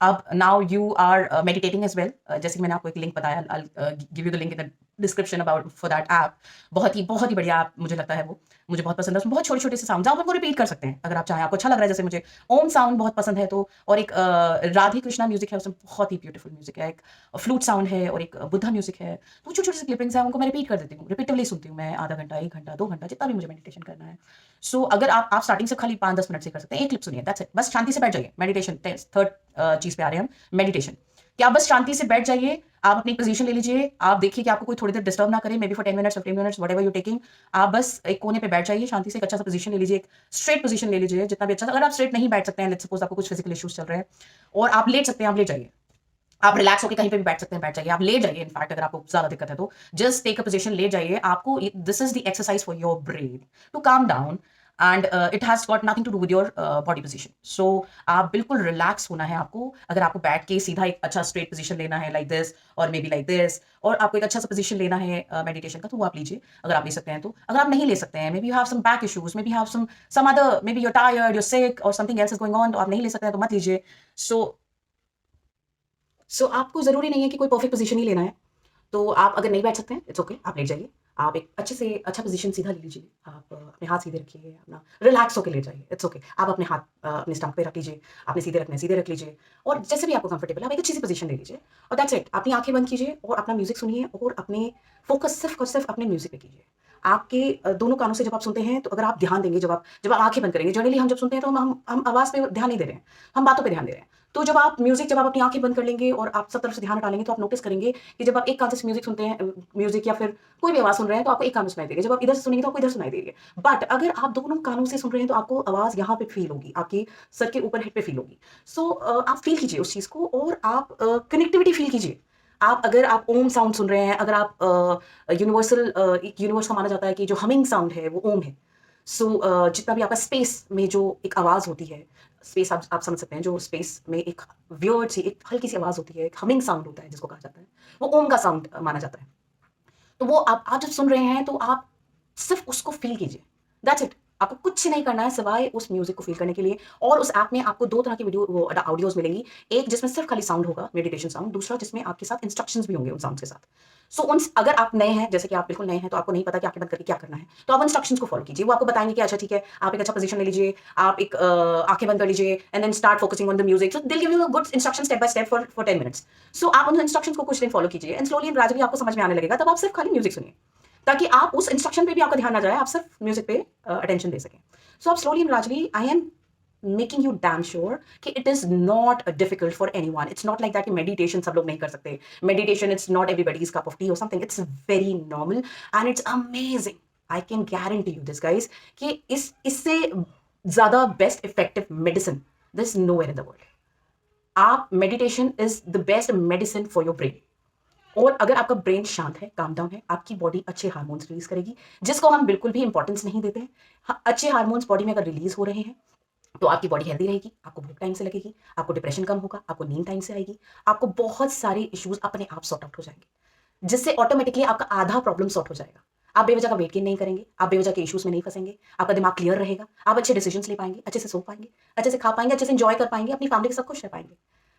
Speaker 1: अब now you are meditating as well. जैसे कि मैंने आपको एक लिंक बताया, I give you the link in the description about for that app. बहुत ही बढ़िया ऐप मुझे लगता है वो, मुझे बहुत पसंद है। उसमें बहुत छोटे छोटे से साउंड आप उनको रिपीट कर सकते हैं अगर आप चाहें, आपको अच्छा लग रहा है। जैसे मुझे ओम साउंड बहुत पसंद है, तो और एक राधे कृष्णा म्यूजिक है, उसमें बहुत ही ब्यूटीफुल म्यूजिक है, एक फ्लूट साउंड है और एक बुद्धा म्यूजिक है। तो छोटे छोटे से क्लिपिंग्स हैं, उनको मैं रिपीट कर देती हूँ, रिपीटिवली सुनती हूँ मैं, आधा घंटा, 1 घंटा, 2 घंटा, जितना भी मुझे मेडिटेशन करना है। सो अगर आप स्टार्टिंग से खाली 5-10 मिनट से कर सकते हैं, एक क्लिप सुनिए, दैट्स इट। बस शांति से बैठ जाइए। मेडिटेशन थर्ड चीज पे आ रहे हैं हम, मेडिटेशन। कि आप बस शांति से बैठ जाइए, आप अपनी पोजीशन ले लीजिए, आप देखिए कि आपको कोई थोड़ी देर डिस्टर्ब ना करे, may be for 10 minutes, 15 minutes, whatever you taking. आप बस एक कोने पे बैठ जाइए, शांति से एक अच्छा सा पोजीशन ले लीजिए, एक स्ट्रेट पोजीशन ले लीजिए, जितना भी अच्छा। अगर आप स्ट्रेट नहीं बैठ सकते हैं, लेट्स सपोज आपको कुछ फिजिकल इश्यूज चल रहे हैं और आप लेट सकते हैं, आप लेट जाइए। आप रिलैक्स होकर कहीं पे भी बैठ सकते हैं, बैठ जाइए। आप लेट जाइए, इनफैक्ट अगर आपको ज्यादा दिक्कत है तो जस्ट टेक अ पोजीशन, लेट जाइए। आपको this is the exercise for your brain to calm down, and it has got nothing to do with your body position. So आप बिल्कुल रिलैक्स होना है आपको। अगर आपको बैठ के सीधा एक अच्छा स्ट्रेट पोजीशन लेना है, लाइक दिस और मे बी लाइक दिस, और आपको एक अच्छा सा पोजीशन लेना है मेडिटेशन का, तो वो आप लीजिए अगर आप ले सकते हैं तो। अगर आप नहीं ले सकते हैं, maybe you have some back issues, maybe have some other, maybe you are tired, you are sick और something else is going on, तो आप नहीं ले सकते हैं तो मत लीजिए। सो आपको ज़रूरी नहीं है कि कोई परफेक्ट पोजीशन ही लेना है। तो आप अगर नहीं बैठ सकते हैं, इट्स ओके, आप लेट जाइए। आप एक अच्छे से अच्छा पोजीशन सीधा ले लीजिए। आप अपने हाथ सीधे रखिए, अपना रिलैक्स होके लेट जाइए, इट्स ओके। आप अपने हाथ अपने स्टमक पे रख लीजिए, आपने सीधे रखने सीधे रख लीजिए, और जैसे भी आपको कंफर्टेबल है, आप एक अच्छी सी पोजीशन ले लीजिए और दैट्स इट। अपनी आंखें बंद कीजिए और अपना म्यूजिक सुनिए और अपने फोकस सिर्फ और सिर्फ अपने म्यूजिक पे कीजिए। आपके दोनों कानों से जब आप सुनते हैं, तो अगर आप ध्यान देंगे, जब आप आंखें बंद करेंगे, जनरली हम जब सुनते हैं तो हम आवाज़ पे ध्यान नहीं दे रहे हैं, हम बातों पे ध्यान दे रहे हैं। तो जब आप अपनी आंखें बंद कर लेंगे और आप सब तरफ से ध्यान हटा लेंगे, तो आप नोटिस करेंगे कि जब आप एक कान से म्यूजिक सुनते हैं, म्यूजिक या फिर कोई भी आवाज़ सुन रहे हैं, तो आपको एक कान में सुनाई दे रही है। जब आप इधर से सुनेंगे तो आपको इधर सुनाई दे रही है। बट अगर आप दोनों कानों से सुन रहे हैं, तो आपको आवाज़ यहाँ पे फील होगी, आपकी सर के ऊपर हेड पे फील होगी। सो आप फील कीजिए उस चीज़ को और आप कनेक्टिविटी फील कीजिए। अगर आप ओम साउंड सुन रहे हैं, अगर आप यूनिवर्सल, एक यूनिवर्स का माना जाता है कि जो हमिंग साउंड है वो ओम है। सो जितना भी आपका स्पेस में जो एक आवाज़ होती है, स्पेस आप समझ सकते हैं, जो स्पेस में एक वियर्ड सी एक हल्की सी आवाज़ होती है, एक हमिंग साउंड होता है जिसको कहा जाता है, वो ओम का साउंड माना जाता है। तो वो आप जब सुन रहे हैं, तो आप सिर्फ उसको फील कीजिए, दैट्स इट। आपको कुछ नहीं करना है सिवाय उस म्यूजिक को फील करने के लिए। और उस ऐप में आपको 2 तरह की वीडियो वो ऑडियोज़ मिलेंगी। एक जिसमें सिर्फ खाली साउंड होगा, मेडिटेशन साउंड, दूसरा जिसमें आपके साथ इंस्ट्रक्शंस भी होंगे उन साउंड्स के साथ। सो उन अगर आप नए हैं, जैसे कि आप बिल्कुल नए हैं, तो आपको नहीं पता कि आँखें बंद करके क्या करना है, तो आप इंस्ट्रक्शंस को फॉलो कीजिए। वो आपको बताएँगे कि अच्छा ठीक है, आप एक अच्छा पोज़ीशन ले लीजिए, आप एक आँखें बंद कर लीजिए and then start focusing on the music. So they will give you a good instruction step by step for 10 minutes. So आप उन इंस्ट्रक्शंस को कुछ दिन फॉलो कीजिए एंड स्लोली एंड ग्रेजुअली आपको समझ में आने लगेगा। तब आप सिर्फ खाली म्यूजिक सुनिए, ताकि आप उस इंस्ट्रक्शन पे भी आपका ध्यान ना जाए, आप सिर्फ म्यूजिक पे अटेंशन दे सकें। सो आप slowly and gradually, I am making you damn sure कि it is not difficult for anyone. It's not like that कि मेडिटेशन सब लोग नहीं कर सकते। Meditation it's not everybody's cup of tea और something. It's very normal and it's amazing. I can guarantee you this guys कि इससे ज्यादा best effective medicine this is nowhere in the world. आप meditation is the best medicine for your brain. और अगर आपका brain शांत है, calm down है, आपकी बॉडी अच्छे हार्मोन्स रिलीज करेगी, जिसको हम बिल्कुल भी इंपॉर्टेंस नहीं देते हैं। अच्छे हार्मोन्स बॉडी में अगर रिलीज हो रहे हैं तो आपकी बॉडी हेल्दी रहेगी, आपको भूख टाइम से लगेगी, आपको डिप्रेशन कम होगा, आपको नींद टाइम से आएगी, आपको बहुत सारे इश्यूज अपने आप सॉर्ट आउट हो जाएंगे, जिससे ऑटोमेटिकली आपका आधा प्रॉब्लम सॉर्ट हो जाएगा। आप बेवजह का वेट गेन नहीं करेंगे, आप बेवजह के इश्यूज में नहीं फंसेंगे, आपका दिमाग क्लियर रहेगा, आप अच्छे डिसीजंस ले पाएंगे, अच्छे से सो पाएंगे, अच्छे से खा पाएंगे, अच्छे से एंजॉय कर पाएंगे, अपनी फैमिली के साथ खुश रह पाएंगे।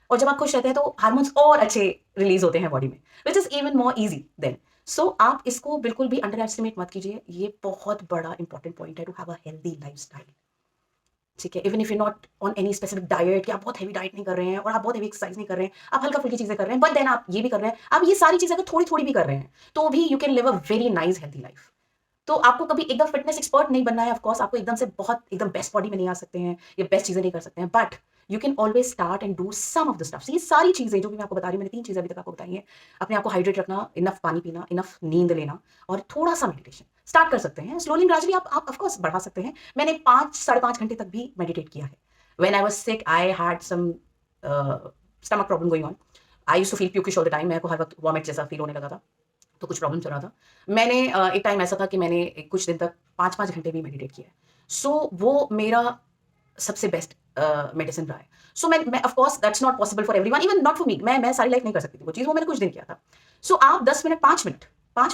Speaker 1: और जब आप खुश रहते हैं तो हार्मोन्स और अच्छे रिलीज होते हैं बॉडी में, which is even more easy than. So आप इसको बिल्कुल भी अंडर एस्टिमेट मत कीजिए। ये बहुत बड़ा इंपॉर्टेंट पॉइंट है to have a healthy lifestyle. ठीक है, even if you not on any specific diet, कि आप बहुत हेवी डाइट नहीं कर रहे हैं और आप बहुत हेवी एक्सरसाइज नहीं कर रहे हैं, आप हल्का फुल्की चीजें कर रहे हैं, बट देन आप ये भी कर रहे हैं, आप ये सारी चीजें अगर थोड़ी थोड़ी भी कर रहे हैं, तो भी you can live a very nice healthy life. तो आपको कभी एकदम फिटनेस एक्सपर्ट नहीं बनना है। ऑफ कोर्स आपको एकदम से बहुत एकदम बेस्ट बॉडी में नहीं आ सकते हैं, या बेस्ट चीजें नहीं कर सकते हैं, but you can always start and do some of the stuffs. ये सारी चीजें जो भी मैं आपको बता रही हूँ, मैंने 3 चीजें अभी तक आपको बताई हैं। अपने आप को हाइड्रेट रखना, इनफ पानी पीना, इनफ नींद लेना, और थोड़ा सा मेडिटेशन स्टार्ट कर सकते हैं। स्लोली ग्रेजुअली आप ऑफ कोर्स बढ़ा सकते हैं। मैंने 5 साढ़े 5 घंटे तक भी मेडिटेट किया है। When I was sick, I had some stomach problem going on. I used to feel pukish all the time. मेरे को हर वक्त वॉमिट जैसा फील होने लगा था, तो कुछ प्रॉब्लम चल रहा था। मैंने एक टाइम ऐसा था कि मैंने कुछ दिन तक 5-5 घंटे भी मेडिटेट किया है। सो वो मेरा सबसे बेस्ट मेडिसिन रहा है। सो मैं of course that's not possible for everyone, even not for me. मैं सारी लाइफ नहीं कर सकती थी वो चीज़, वो मैंने कुछ दिन किया था। सो आप 10 मिनट, 5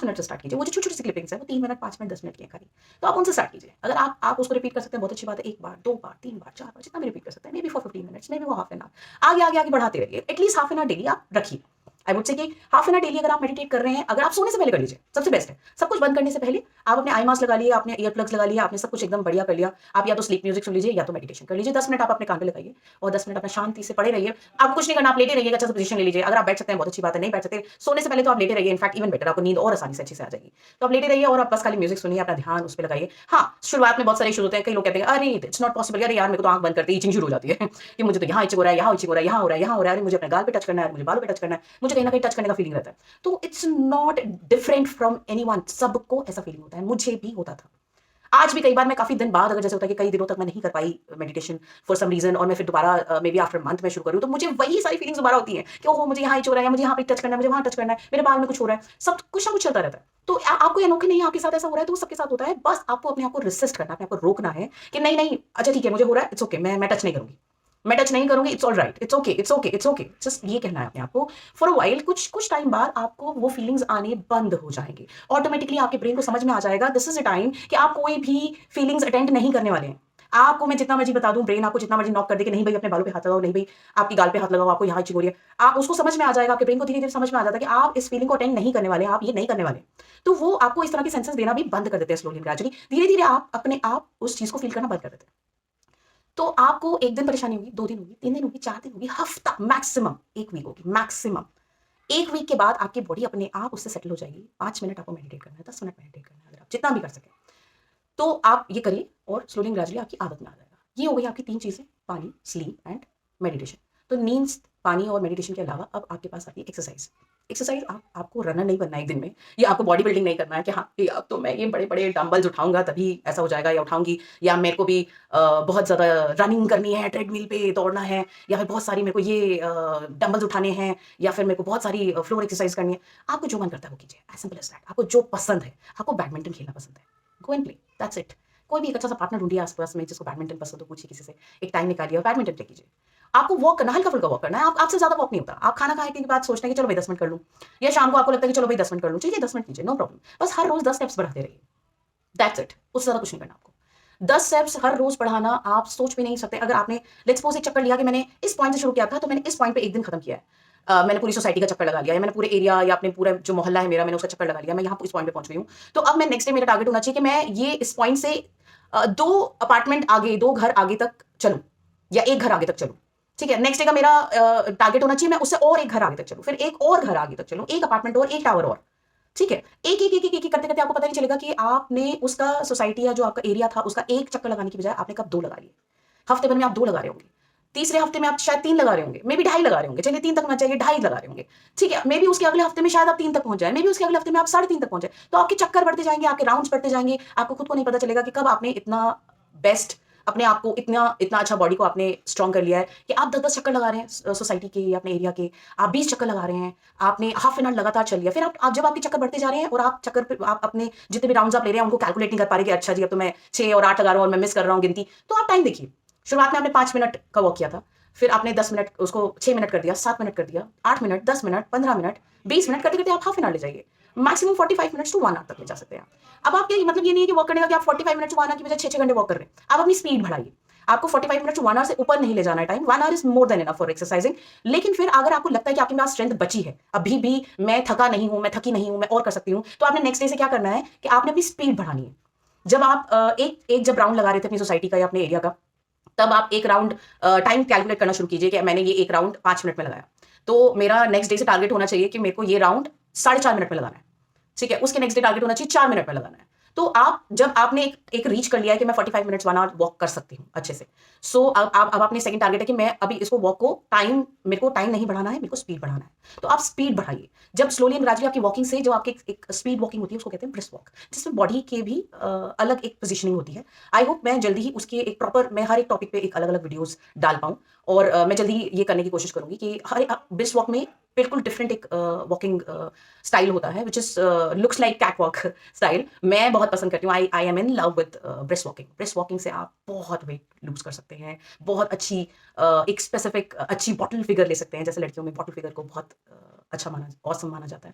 Speaker 1: मिनट से स्टार्ट कीजिए। वो जो छोटी-छोटी सी क्लिपिंग्स है, वो 3 मिनट, 5 मिनट, 10 मिनट की है खाली। तो आप उनसे स्टार्ट कीजिए। अगर आप उसको रिपीट कर सकते हैं, बहुत अच्छी बात है। 1 बार, 2 बार, 3 बार, 4 बार, जितना भी रिपीट कर सकते हैं। Maybe for 15 minutes, may be वो हाफ एन आवर। आगे बढ़ाते रहिए। At least half an hour daily आप रखिए। आई वुड से कि हाफ एन आवर डेली अगर आप मेडिटेट कर रहे हैं, अगर आप सोने से पहले कर लीजिए, सबसे बेस्ट है। सब कुछ बंद करने से पहले आप अपने आई मास्क लगा लिए, आपने ईयर प्लग्स लगा लिया, आपने सब कुछ एकदम बढ़िया कर लिया। आप या तो स्लीप म्यूजिक सुन लीजिए या तो मेडिटेशन कर लीजिए। 10 मिनट आप अपने कान पे लगाइए और 10 मिनट अपना शांति से पड़े रहिए। आपको कुछ नहीं करना, आप लेटे रहिए, अच्छा सा पोजीशन ले लीजिए। अगर आप बैठ सकते हैं बहुत अच्छी बात है, नहीं बैठ सकते सोने से पहले तो आप लेटे रहिए। इनफैक्ट इवन बेटर, आपको नींद और आसानी से अच्छे से आ जाएगी। तो आप लेटे रहिए और आप बस खाली म्यूजिक सुनिए, अपना ध्यान उस पे लगाइए। हाँ, शुरुआत में बहुत सारे इश्यूज होते हैं। कई लोग कहते हैं अरे इट्स नॉट पॉसिबल, अरे यार मेरे को तो आंख बंद करते ही इचिंग शुरू हो जाती है कि मुझे तो यहाँ इचिंग हो रहा है, यहाँ इचिंग हो रहा है, यहाँ हो रहा है, यहाँ हो रहा है, अरे मुझे अपने गाल पे टच करना है, मुझे बालों पे टच करना है, मुझे कहीं ना कहीं टच करने का फीलिंग रहता है। तो it's not different from anyone. सबको ऐसा फीलिंग होता है, मुझे भी होता था। आज भी कई बार मैं काफी दिन बाद, अगर जैसे होता है कि कई दिनों तक मैं नहीं कर पाई मेडिटेशन फॉर सम रीजन, और मैं फिर दोबारा मे बी आफ्टर मंथ में शुरू करूँ, तो मुझे वही सारी फीलिंग्स दोबारा होती हैं कि ओहो मुझे यहाँ हो रहा है, मुझे यहाँ पे टच करना है, मुझे वहाँ टच करना है, मेरे बाल में कुछ हो रहा है, सब कुछ ना कुछ चलता रहता है। तो आपको ये अनोखे नहीं, आपके साथ ऐसा हो रहा है, तो सबके साथ होता है। बस आपको अपने आप को रेसिस्ट करना, अपने आप को रोकना है कि नहीं नहीं, अच्छा ठीक है, मुझे हो रहा है, इट्स ओके, मैं टच नहीं करूंगी, मैं टच नहीं करूंगी, it's all right, it's okay, it's okay, it's okay. Just ये कहना है अपने आप को। फॉर अ वाइल, कुछ टाइम बाद आपको वो फीलिंग्स आने बंद हो जाएंगे। ऑटोमेटिकली आपके ब्रेन को समझ में आ जाएगा दिस इज अ टाइम कि आप कोई भी फीलिंग्स अटेंड नहीं करने वाले हैं। आपको मैं जितना मर्जी बता दूं, ब्रेन आपको जितना मर्जी नॉक कर दे कि नहीं भाई अपने बालों पे हाथ लगाओ, नहीं भाई आपकी गाल पे हाथ लगाओ, आपको यहाँ इचिंग हो रही है, आप उसको समझ में आ जाएगा। आपके ब्रेन को धीरे धीरे समझ में आ जाता है कि आप इस फीलिंग को अटेंड नहीं करने वाले, आप ये नहीं करने वाले। तो वो आपको इस तरह के सेंसेस देना भी बंद कर देते हैं स्लोली ग्रेजुअली। धीरे धीरे आप अपने आप उस चीज को फील करना बंद कर देते हैं। तो आपको 1 दिन परेशानी होगी, 2 दिन होगी, 3 दिन होगी, 4 दिन होगी, हफ्ता, मैक्सिमम 1 वीक होगी, मैक्सिमम। 1 वीक के बाद आपकी बॉडी अपने आप उससे सेटल हो जाएगी। 5 मिनट आपको मेडिटेट करना है, 10 मिनट मेडिटेट करना है, अगर आप जितना भी कर सकें। तो आप ये करिए और स्लोली ग्रेजुअली आपकी आदत में आ जाएगा। ये हो गई आपकी 3 चीज़ें, पानी, स्लीप एंड मेडिटेशन। तो नींद, पानी और मेडिटेशन के अलावा अब आपके पास आती है एक्सरसाइज। एक्सरसाइज आपको रनर नहीं बनना है 1 दिन में, या आपको बॉडी बिल्डिंग नहीं करना है कि हाँ ये अब तो मैं ये बड़े-बड़े डंबल्स उठाऊँगा तभी ऐसा हो जाएगा, या उठाऊँगी, या मेरे को भी बहुत ज़्यादा रनिंग करनी है, ट्रेडमिल पे दौड़ना है, या फिर बहुत सारी मेरे को ये डंबल्स उठाने हैं, या फिर मेरे को बहुत सारी फ्लोर एक्सरसाइज करनी है। आपको जो मन करता है वो कीजिए, एज़ सिंपल एज़ दैट। आपको जो पसंद है, आपको बैडमिंटन खेलना पसंद है, go and play, that's it. कोई भी एक अच्छा सा पार्टनर ढूंढिए आसपास में जिसको बैडमिंटन पसंद हो, पूछिए किसी से, एक टाइम निकालिए और बैडमिंटन प्ले कीजिए। आपको वॉक करना, हल्का फुल्का वॉक करना है, आपसे ज्यादा वॉक नहीं होता। आप खाना खाने के बाद सोचते हैं कि चलो भाई 10 मिनट कर लूं, या शाम को आपको लगता है कि चलो भाई 10 मिनट कर लूं, चलिए 10 मिनट कीजिए, नो प्रॉब्लम। बस हर रोज 10 स्टेप्स बढ़ाते रहिए, दैट्स इट। उससे ज्यादा कुछ नहीं करना आपको। 10 स्टेप्स हर रोज बढ़ाना आप सोच भी नहीं सकते। अगर आपने लेट्स सपोज एक चक्कर लिया कि मैंने इस पॉइंट से शुरू किया था, तो मैंने इस पॉइंट पे एक दिन खत्म किया है। मैंने पूरी सोसाइटी का चक्कर लगा लिया, या मैंने पूरे एरिया या अपने पूरा जो मोहल्ला है मेरा, मैंने उसका चक्कर लगा लिया, मैं यहाँ इस पॉइंट पे पहुंच गई हूँ। तो अब मैं नेक्स्ट डे मेरा टारगेट होना चाहिए कि मैं ये इस पॉइंट से 2 अपार्टमेंट आगे, 2 घर आगे तक चलूँ, या 1 घर आगे तक चलूँ। ठीक है, नेक्स्ट डे का मेरा टारगेट होना चाहिए मैं उससे और 1 घर आगे तक चलूँ, फिर एक और घर आगे तक चलूँ, 1 अपार्टमेंट और, 1 टावर और। ठीक है, एक करते-करते आपको पता नहीं चलेगा कि आपने उसका सोसाइटी या जो आपका एरिया था, उसका 1 चक्कर लगाने की बजाय आपने कब 2 लगा लिए। हफ्ते भर में आप 2 लगा रहे होंगे। तीसरे हफ्ते में आप शायद 3 लगा रहे होंगे, मे बी 2.5 लगा रहे होंगे। चलिए 3 तक मत जाइए, 2.5 लगा रहे होंगे। ठीक है, मे बी उसके अगले हफ्ते में शायद आप 3 तक पहुंच जाए, मे बी उसके अगले हफ्ते में आप 3.5 तक पहुंच जाए। तो आपके चक्कर बढ़ते जाएंगे, आपके राउंड्स बढ़ते जाएंगे, आपको खुद को नहीं पता चलेगा कि कब आपने इतना बेस्ट अपने आप को, इतना इतना अच्छा बॉडी को आपने स्ट्रॉन्ग कर लिया है कि आप 10-10 चक्कर लगा रहे हैं सोसाइटी के या अपने एरिया के, आप 20 चक्कर लगा रहे हैं, आपने हाफ एन आवर लगातार चल लिया। फिर आप जब आपके चक्कर बढ़ते जा रहे हैं और आप चक्कर पे आप अपने जितने भी राउंड्स आप ले रहे हैं उनको कैलकुलेट नहीं कर पा रहे कि अच्छा जी अब तो मैं 6 और 8 लगा रहा हूँ और मैं मिस कर रहा हूँ गिनती, तो आप टाइम देखिए। शुरुआत में आपने 5 मिनट का वॉक किया था, फिर आपने 10 मिनट उसको 6 मिनट कर दिया, 7 मिनट कर दिया, 8 मिनट, 10 मिनट, 15 मिनट, 20 मिनट करते-करते आप हाफ एन आवर ले जाइए। मैक्सिमम 45 मिनट्स टू 1 आवर तक ले जा सकते हैं आप। अब आपके मतलब ये नहीं है कि वॉक करने का कि आप 45 मिनट्स टू 1 आवर की बजाय 6-6 घंटे वॉक कर रहे हैं। आप अपनी स्पीड बढ़ाइए। आपको 45 मिनट्स टू 1 आवर से ऊपर नहीं ले जाना है time. 1 our is more than enough for exercising. लेकिन फिर अगर आपको लगता है कि आपके पास स्ट्रेंथ बची है, अभी भी मैं थका नहीं हूं, मैं थकी नहीं हूं, मैं और कर सकती हूं, तो आपने नेक्स्ट डे से क्या करना है कि आपने अपनी स्पीड बढ़ानी है। जब आप एक जब राउंड लगा रहे थे अपनी सोसाइटी का या अपने एरिया का, तब आप एक राउंड टाइम कैलकुलेट करना शुरू कीजिए कि मैंने ये एक राउंड 5 मिनट में लगाया, तो मेरा नेक्स्ट डे से टारगेट होना चाहिए कि मेरे को ये राउंड 4.5 मिनट में लगाना है। ठीक है, उसके नेक्स्ट डे टारगेट होना चाहिए 4 मिनट में लगाना है। तो आप जब आपने एक रीच कर लिया है कि मैं 45 मिनट्स 1 आवर वॉक कर सकती हूँ अच्छे से, सो अब आपने सेकंड टारगेट है कि मैं अभी इसको वॉक को मेरे को टाइम नहीं बढ़ाना है, मेरे को स्पीड बढ़ाना है। तो आप स्पीड बढ़ाइए। जब स्लोली एंड ग्रेजुअली आपकी वॉकिंग से जो आपकी एक स्पीड वॉकिंग होती है उसको कहते हैं ब्रिस्क वॉक, जिसमें बॉडी के भी अलग एक पोजिशनिंग होती है। आई होप मैं जल्दी ही उसकी एक प्रॉपर, मैं हर एक टॉपिक पे एक अलग अलग वीडियोज डाल पाऊँ, और मैं जल्दी ही ये करने की कोशिश करूंगी कि हर ब्रिस्क वॉक में बिल्कुल डिफरेंट एक वॉकिंग स्टाइल होता है, which is looks like cat walk style. मैं बहुत पसंद करती हूँ। I am in love with brisk walking. Brisk walking से आप बहुत वेट लूज कर सकते हैं, बहुत अच्छी एक स्पेसिफिक अच्छी बॉटल फिगर ले सकते हैं। जैसे लड़कियों में बॉटल फिगर को बहुत अच्छा माना, ऑसम माना जाता है।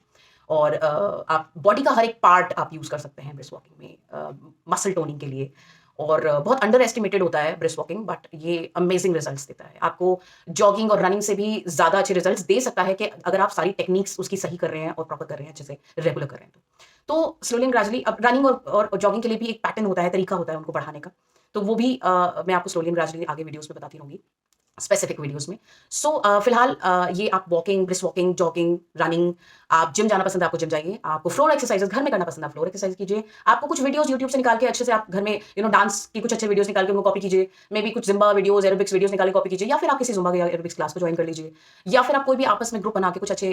Speaker 1: और आप बॉडी का हर एक पार्ट आप यूज कर सकते हैं ब्रिस्क वॉकिंग में, मसल टोनिंग के लिए। और बहुत अंडर एस्टिमेटेड होता है ब्रिस्क वॉकिंग, बट ये अमेजिंग रिजल्ट्स देता है। आपको जॉगिंग और रनिंग से भी ज्यादा अच्छे रिजल्ट्स दे सकता है कि अगर आप सारी टेक्निक्स उसकी सही कर रहे हैं और प्रॉपर कर रहे हैं, अच्छे से रेगुलर कर रहे हैं। तो स्लोली एंड ग्रेजुअली, अब रनिंग और जॉगिंग के लिए भी एक पैटर्न होता है, तरीका होता है उनको बढ़ाने का। तो वो भी मैं आपको स्लोली एंड ग्रेजुअली आगे वीडियोस में बताती रहूंगी, स्पेसिफिक वीडियोस में। सो फिलहाल ये आप walking, brisk walking, jogging, running, आप जिम जाना पसंद है आपको जिम जाइए, आपको फ्लोर एक्सरसाइजेस घर में करना पसंद है फ्लोर एक्सरसाइज कीजिए, आपको कुछ वीडियोस यूट्यूब से निकाल के अच्छे से आप घर में डांस की कुछ अच्छे वीडियोस निकाल के उनको कॉपी कीजिए, मे बी कुछ जिम्बा वीडियोस, एरोबिक्स वीडियोस निकाल के कॉपी कीजिए, या फिर आप किसी जुम्बा या एरोबिक्स क्लास को ज्वाइन कर लीजिए, या फिर आप कोई भी आपस में ग्रुप बना के कुछ अच्छे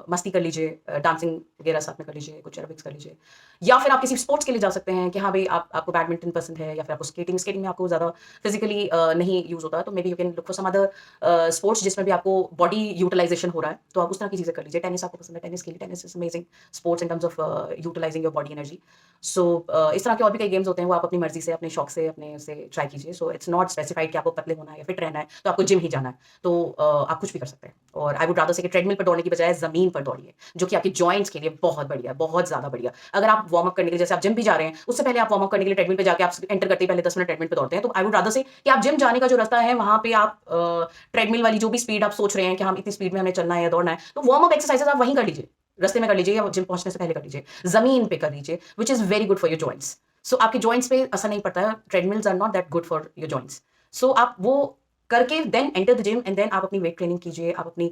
Speaker 1: मस्ती कर लीजिए, डांसिंग वगैरह साथ में कर लीजिए, कुछ एरोबिक्स कर लीजिए। या फिर आप किसी स्पोर्ट्स के लिए जा सकते हैं कि हाँ भाई आपको बैडमिंटन पसंद है, या फिर आपको स्केटिंग में आपको ज्यादा फिजिकली नहीं यूज होता है, तो maybe you can look for some other sports जिसमें भी आपको बॉडी यूटिलाइजेशन हो रहा है, तो आप उस तरह की चीजें कर लीजिए। टेनिस आपको पसंद है, टेनिस के लिए tennis is amazing sports in terms of utilising your body energy. So इस तरह के और भी कई गेम्स होते हैं, वो आप अपनी मर्जी से, अपने शौक से, अपने से ट्राई कीजिए। सो इट्स नॉट स्पेसिफाइड कि आपको पतले होना है या फिट रहना है तो आपको जिम ही जाना है, तो आप कुछ भी कर सकते हैं। और आई वुड रादर से कि ट्रेडमिल पर दौड़ने की बजाय जमीन पर दौड़िए, जो कि आपके जॉइंट्स के लिए बहुत बढ़िया है, बहुत ज्यादा बढ़िया। अगर आप वार्म अप करने के लिए, जैसे आप जिम भी जा रहे हैं, उससे पहले आप वार्म अप करने के लिए ट्रेडमिल पे जाके आप एंटर करते ही पहले 10 मिनट ट्रेडमिल पे दौड़ते हैं, तो आई वुड रादर से कि आप जिम जाने का जो रास्ता है वहां पे आप ट्रेडमिल वाली जो भी स्पीड आप सोच रहे हैं कि हम इतनी स्पीड में हमें चलना है या दौड़ना है, तो वार्म अप एक्सरसाइजेस आप वहीं कर लीजिए, रास्ते में कर लीजिए, या जिम पहुंचने से पहले कर लीजिए, जमीन पे कर लीजिए, which is very good for your joints. So आपके जॉइंट्स पे असर नहीं पड़ता है, treadmills are not that good for your joints. So आप वो करके then enter the gym, and then आप अपनी वेट ट्रेनिंग कीजिए। आप अपनी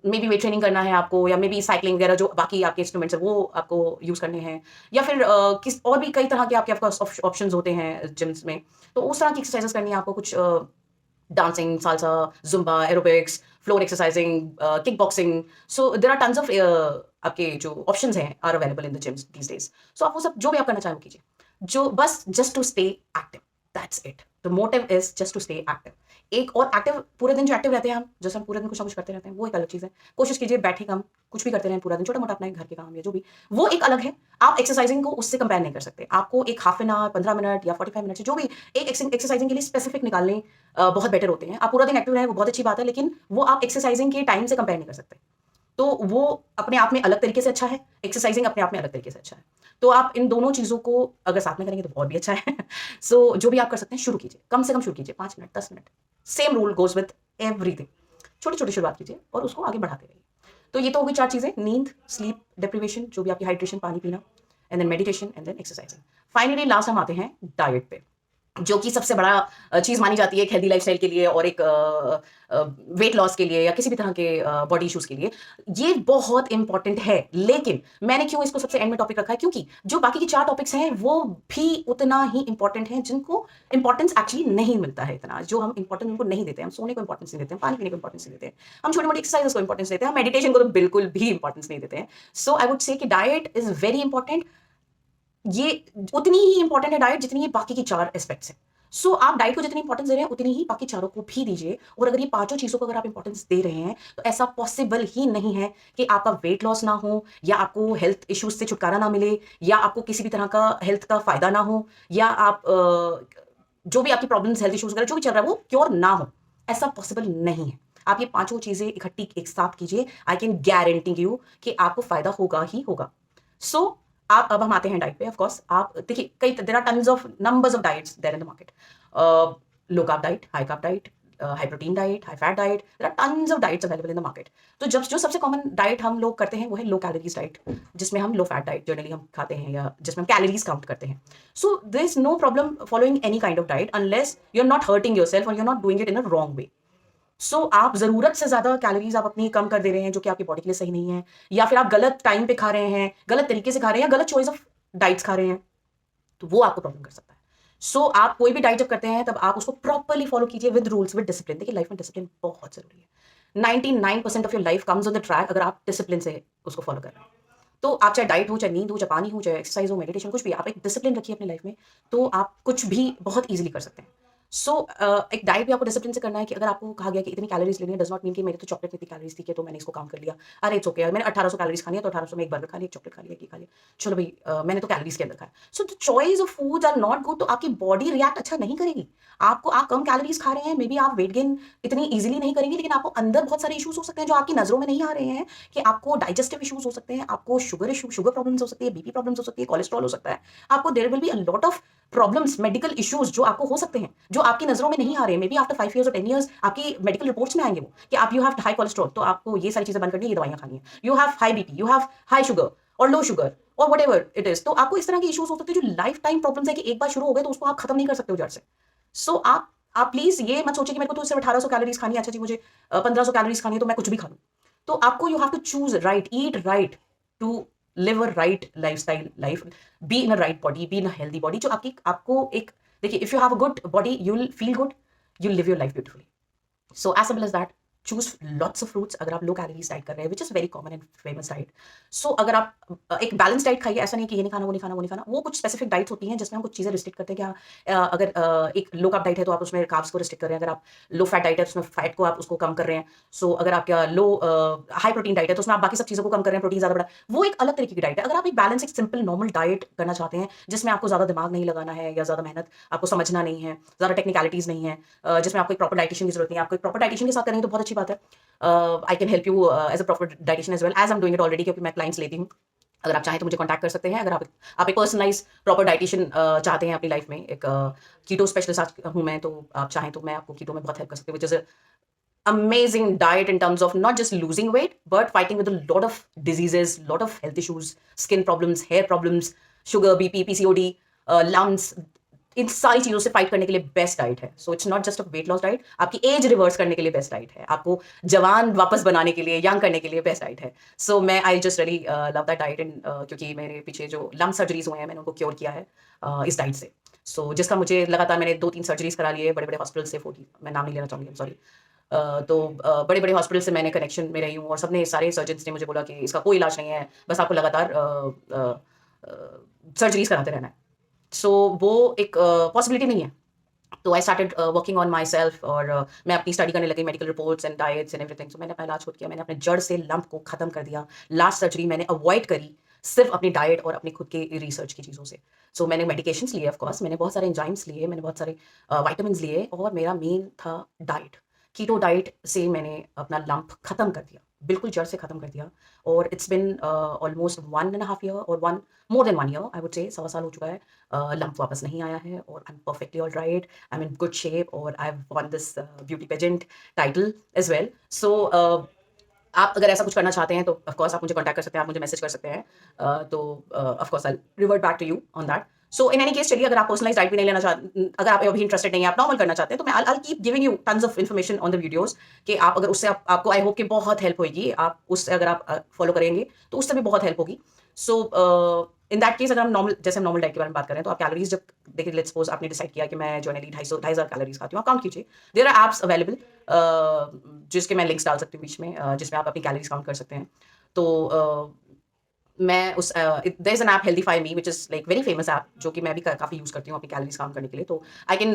Speaker 1: मे बी वेट ट्रेनिंग करना है आपको, या मे बी साइकिलिंग वगैरह जो बाकी आपके इंस्ट्रूमेंट्स है वो आपको यूज करने हैं, या फिर किस और भी कई तरह के आपके ऑप्शंस होते हैं जिम्स में, तो उस तरह की एक्सरसाइजेस करनी है आपको। कुछ dancing, salsa, zumba, aerobics, floor exercising, kickboxing. So there are tons of आपके जो options हैं are available in the gyms these days. So आप वो सब जो भी आप करना चाहें वो कीजिए, जो बस just to stay active. That's it. The motive is just to stay active. एक और एक्टिव, पूरे दिन जो एक्टिव रहते हैं हम, जैसे हम पूरे दिन कुछ ना कुछ करते रहते हैं, वो एक अलग चीज है। कोशिश कीजिए बैठे कम, कुछ भी करते रहें पूरा दिन, छोटा मोटा अपना घर के काम या जो भी, वो एक अलग है। आप एक्सरसाइजिंग को उससे कंपेयर नहीं कर सकते। आपको एक हाफ एन आवर, 15 मिनट या 45 मिनट से जो भी एक एक्सरसाइजिंग के लिए स्पेसिफिक निकालने बहुत बेटर होते हैं। आप पूरा दिन एक्टिव रहे वो बहुत अच्छी बात है, लेकिन वो आप एक्सरसाइजिंग के टाइम से कंपेयर नहीं कर सकते। तो वो अपने आप में अलग तरीके से अच्छा है, एक्सरसाइजिंग अपने आप में अलग तरीके से अच्छा है। तो आप इन दोनों चीज़ों को अगर साथ में करेंगे तो बहुत भी अच्छा है। सो जो भी आप कर सकते हैं शुरू कीजिए, कम से कम शुरू कीजिए, 5 minute, 10 minute. Same rule goes with everything. छोटी-छोटी शुरुआत कीजिए और उसको आगे बढ़ाते रहिए। तो ये तो हो गई 4 चीज़ें, नींद, स्लीप डेप्रिवेशन, जो भी आपकी हाइड्रेशन, पानी पीना, and then meditation and then exercising. Finally last हम आते हैं डाइट पे। जो कि सबसे बड़ा चीज़ मानी जाती है एक हेल्दी लाइफ़स्टाइल के लिए और एक वेट लॉस के लिए या किसी भी तरह के बॉडी इश्यूज़ के लिए। ये बहुत इम्पोर्टेंट है, लेकिन मैंने क्यों इसको सबसे एंड में टॉपिक रखा है, क्योंकि जो बाकी के 4 टॉपिक्स हैं, वो भी उतना ही इम्पोर्टेंट हैं, जिनको इम्पोर्टेंस एक्चुअली नहीं मिलता है इतना, जो हम इम्पोर्टेंस उनको नहीं देते हैं। हम सोने को इम्पोर्टेंस नहीं देते हैं, पानी पीने को इम्पोर्टेंस नहीं देते हैं, हम छोटी-मोटी एक्सरसाइज़ेज़ को इम्पोर्टेंस देते हैं, हम मेडिटेशन को तो बिल्कुल भी इम्पोर्टेंस नहीं देते हैं। सो आई वुड से कि डाइट इज़ वेरी इम्पोर्टेंट। ये उतनी ही इंपॉर्टेंट है डाइट जितनी ये बाकी की 4 एस्पेक्ट्स हैं। सो आप डाइट को जितनी इंपॉर्टेंस दे रहे हैं उतनी ही बाकी चारों को भी दीजिए, और अगर ये पाँचों चीज़ों को अगर आप इंपॉर्टेंस दे रहे हैं, तो ऐसा पॉसिबल ही नहीं है कि आपका वेट लॉस ना हो, या आपको हेल्थ इश्यूज़ से छुटकारा ना मिले, या आपको किसी भी तरह का हेल्थ का फ़ायदा ना हो, या आप जो भी आपकी प्रॉब्लम्स, हेल्थ इश्यूज़ वगैरह जो भी चल रहा है वो क्योर ना हो। ऐसा पॉसिबल नहीं है। आप ये पाँचों चीज़ें इकट्ठी एक साथ कीजिए, आई कैन गारंटी यू कि आपको फ़ायदा होगा ही होगा। सो आप अब हम आते हैं डाइट पे। ऑफ कोर्स आप देखिए, कई there are tons of numbers of diets there in the market. Low carb diet, high carb diet, high protein diet, high fat diet, there are tons of diets available in the market. तो जब जो सबसे common diet हम लोग करते हैं वो है लो कैलोरीज डाइट, जिसमें हम लो फैट डाइट जनरली हम खाते हैं, या जिसमें हम कैलोरीज काउंट करते हैं। So there is no problem following any kind of diet unless you are not hurting yourself और you are not doing it in a wrong way. So आप ज़रूरत से ज़्यादा कैलोरीज़ आप अपनी कम कर दे रहे हैं, जो कि आपकी बॉडी के लिए सही नहीं है, या फिर आप गलत टाइम पे खा रहे हैं, गलत तरीके से खा रहे हैं, या गलत चॉइस ऑफ डाइट्स खा रहे हैं, तो वो आपको प्रॉब्लम कर सकता है। सो आप कोई भी डाइट जब करते हैं, तब आप उसको प्रॉपर्ली फॉलो कीजिए विद रूल्स, विद डिसिप्लिन। देखिए, लाइफ में डिसिप्लिन बहुत ज़रूरी है। 99% of your life comes on the track अगर आप डिसिप्लिन से उसको फॉलो कर रहे हैं। तो आप चाहे डाइट हो, चाहे नींद हो, चाहे पानी हो, चाहे एक्सरसाइज हो, मेडिटेशन, कुछ भी, आप एक डिसिप्लिन रखिए अपनी लाइफ में, तो आप कुछ भी बहुत ईज़िली कर सकते हैं। सो एक डाइट भी आपको डिसिप्लिन से करना है, कि अगर आपको कहा गया कि इतनी कैलोरीज़ लेनी है, डज़ नॉट मीन कि मेरे तो चॉकलेट में इतनी कैलोरीज़ थी कि तो मैंने इसको काउंट कर लिया। अरे इट्स ओके, मैंने 1800 कैलोरीज़ खानी है, तो 1800 में एक बर्गर खा लिया, एक चॉकलेट खा लिया, एक ये खा लिया। चलो भई, मैंने तो कैलोरीज़ के अंदर खाया। So the choice of foods are not good, तो आपकी बॉडी रिएक्ट अच्छा नहीं करेगी। आप कम कैलोरीज़ खा रहे हैं, मे बी आप वेट गेन इतनी ईज़िली नहीं करेंगे, लेकिन आपको अंदर बहुत सारे इश्यूज़ हो सकते हैं जो आपकी नज़रों में नहीं आ रहे हैं, कि आपको डाइजेस्टिव इश्यूज़ हो सकते हैं, आपको शुगर प्रॉब्लम्स हो सकती है, बीपी प्रॉब्लम्स हो सकती है, कोलेस्ट्रॉल हो सकता है। आपको there will be a lot of problems, medical issues जो आपको हो सकते हैं, जो आपकी नज़रों में नहीं आ रहे हैं। मे बी आफ्टर 5 इयर्स और 10 इयर्स आपकी मेडिकल रिपोर्ट्स में आएँगे वो, कि आप यू हैव हाई कोलेस्ट्रॉल, तो आपको ये सारी चीज़ें बंद करनी है, ये दवाइयाँ खानी है। You have high BP, you have high sugar और लो शुगर और व्हाटएवर इट इज़। तो आपको इस तरह के इश्यूज़ हो सकते हैं जो लाइफ टाइम प्रॉब्लम्स है, कि एक बार शुरू हो गए तो उसको आप खत्म नहीं कर सकते हो जड़ से। सो आप प्लीज़ ये मत सोचिए कि मेरे को तो सिर्फ 1800 कैलोरीज़ खानी है, अच्छा जी मुझे 1500 कैलोरीज़ खानी है, तो मैं कुछ भी खा लूँ। तो आपको you have to choose right, eat right to live a right lifestyle life, be in a right body, be in a healthy body, जो आपको एक, देखिए, if you have a good body, you will feel good, you will live your life beautifully. So as simple as that. Choose lots of fruits अगर आप low calories diet कर रहे हैं, which is very common and famous diet. सो अगर आप एक balance diet खाइए, ऐसा नहीं कि ये नहीं खाना, वो नहीं खाना, वो नहीं खाना। वो कुछ स्पेसिफिक डाइट्स होती हैं जिसमें हम कुछ चीज़ें रिस्ट्रिक्ट करते हैं, कि अगर एक लो कार्ब डाइट है तो आप उसमें कार्ब्स को रिस्ट्रिक्ट कर रहे हैं, अगर आप लो फैट डाइट है उसमें फैट को आप उसको कम कर रहे हैं। सो अगर आपका लो हाई प्रोटीन डाइट है तो उसमें आप बाकी सब चीज़ों को कम कर रहे हैं, प्रोटीन ज़्यादा बड़ा, वो एक अलग तरीके की डाइट है। अगर आप एक बैलेंस, एक सिंपल नॉर्मल डाइट करना चाहते हैं, जिसमें आपको ज़्यादा दिमाग नहीं लगाना है, या ज़्यादा मेहनत आपको समझना नहीं है, ज़्यादा टेक्निकलिटीज़ नहीं है, जिसमें आपको एक प्रॉपर डाइटिशियन की जरूरत नहीं है, आपको एक प्रॉपर डाइटिशियन के साथ करेंगे तो बहुत अच्छी बात है। I can help you as a proper dietitian as well as I am doing it already, क्योंकि मैं क्लाइंट्स लेती हूँ। अगर आप चाहें तो मुझे कॉन्टैक्ट कर सकते हैं। अगर आप एक पर्सनलाइज प्रॉपर डाइटिशियन चाहते हैं अपनी लाइफ में, एक कीटो स्पेशलिस्ट आज हूँ मैं, तो आप चाहें तो मैं आपको कीटो में बहुत हेल्प कर सकती हूँ, which is amazing diet in terms of not just losing weight but fighting with a lot of diseases, lot of health issues, skin problems, hair problems, sugar, bp, pcod, lumps, इन सारी चीज़ों से fight करने के लिए best diet है। So it's not just a weight loss diet, आपकी as reverse करने के लिए बेस्ट डाइट है, आपको जवान वापस बनाने के लिए, यंग करने के लिए बेस्ट डाइट है। सो मैं I just really love that diet, and क्योंकि मेरे पीछे जो लम्प सर्जरीज हुए हैं मैंने उनको क्योर किया है इस डाइट से। सो जिसका मुझे लगातार मैंने 2-3 सर्जरीज करा लिए बड़े बड़े हॉस्पिटल से, 40 मैं नाम नहीं लेना चाहूँगी, सॉरी। तो बड़े बड़े हॉस्पिटल से मैंने कनेक्शन में रही हूँ, और सबने, सारे सर्जन्स ने मुझे बोला कि इसका कोई इलाज नहीं है, बस आपको लगातार सर्जरीज कराते रहना है। सो वो एक पॉसिबिलिटी नहीं है। तो I started working on myself, और मैं अपनी स्टडी करने लगी, medical reports and diets and everything. So मैंने अपना इलाज खुद किया, मैंने अपने जड़ से लंप को खत्म कर दिया। लास्ट सर्जरी मैंने अवॉइड करी सिर्फ अपनी डाइट और अपनी खुद के रिसर्च की चीज़ों से। सो मैंने मेडिकेशंस लिए, ऑफ कोर्स मैंने बहुत सारे एंजाइम्स लिए, मैंने बहुत सारे विटामिन्स लिए, और मेरा मेन था डाइट। कीटो डाइट से मैंने अपना लंप खत्म कर दिया। बिल्कुल जड़ से खत्म कर दिया। और इट्स बिन ऑलमोस्ट 1.5 ईयर और one more than 1 year I would say, सवा साल हो चुका है। लंप वापस नहीं आया है और I am perfectly alright, I am in good shape और I have won this beauty pageant title as well. So आप अगर ऐसा कुछ करना चाहते हैं तो ऑफ कोर्स आप मुझे कॉन्टैक्ट कर सकते हैं, आप मुझे मैसेज कर सकते हैं। तो of course I revert back to you on that. So in any case, चलिए, अगर आप पर्सनलाइज्ड डाइट भी नहीं लेना चाहते, अगर आप अभी इंटरेस्टेड नहीं है, आप नॉर्मल करना चाहते हैं, तो मैं I keep giving you tons of information on the videos कि आप अगर उससे आपको आई होप कि बहुत हेल्प होगी। आप उससे अगर आप फॉलो करेंगे तो उससे भी बहुत हेल्प होगी। सो इन दैट केस, अगर हम नॉर्मल, जैसे हम नॉर्मल डाइट के बारे में बात करें, तो आप कैलोरीज जब देखिए, लेट्स सपोज आपने डिसाइड किया कि मैं जनरली 250 कैलोरीज खाती हूँ, आप काउंट कीजिए। देयर आर एप्स अवेलेबल जिसके मैं लिंक्स डाल सकती हूँ बीच में, जिसमें आप अपनी कैलोरीज काउंट कर सकते हैं। तो मैं उस there is an app HealthifyMe which is like very famous app, जो कि मैं भी काफी यूज करती हूँ अपनी कैलोरीज काउंट करने के लिए। तो I can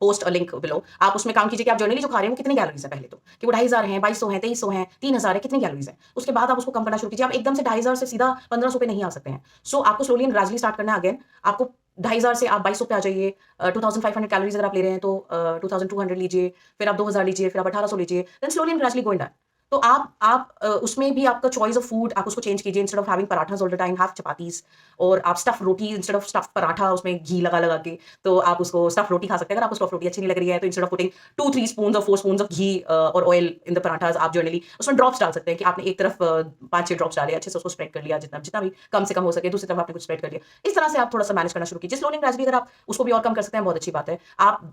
Speaker 1: post a link below, आप उसमें काउंट कीजिए कि आप जनरली जो खा रहे हैं वो कितनी कैलोरीज है, पहले तो कि वो 2,500 है, 2,200 है, 2,300 है, 3,000 है, कितनी कैलोरीज है। उसके बाद आप उसको कम करना शुरू कीजिए। आप एकदम से 2,500 से सीधा 1,500 पे नहीं आ सकते हैं। सो आपको स्लोली एंड ग्रेजुअली स्टार्ट करना है। अगेन आपको 2,500 से आप 2,200 पे आ जाइए। 2,500 कैलोरीज अगर आप ले रहे हैं तो 2,200 लीजिए, फिर आप 2,000 लीजिए, फिर आप 1,800 लीजिए, then slowly and gradually going down. तो आप उसमें भी आपका चॉइस ऑफ फूड आप उसको चेंज कीजिए। Instead of having parathas all the time, have chapatis. और आप stuff roti instead of stuff paratha, उसमें घी लगा लगा के, तो आप उसको स्टफ रोटी खा सकते हैं। अगर आपको स्टफ रोटी अच्छी नहीं लग रही है तो इंस्टेड ऑफ पुटिंग 2-3 स्पून और 4 स्पून ऑफ घी और ऑयल इन द पराठास, आप जनरली उसमें ड्रॉप्स डाल सकते हैं कि आपने एक तरफ 5-6 ड्रॉप्स डाले, अच्छे से उसको स्प्रेड कर लिया, जितना जितना भी कम से कम हो सके, दूसरी तरफ आपने कुछ स्प्रेड कर लिया। इस तरह से आप थोड़ा सा मैनेज करना शुरू कीजिए। स्लोली एंड ग्रेजुअली अगर आप उसको भी और कम कर सकते हैं, बहुत अच्छी बात है। आप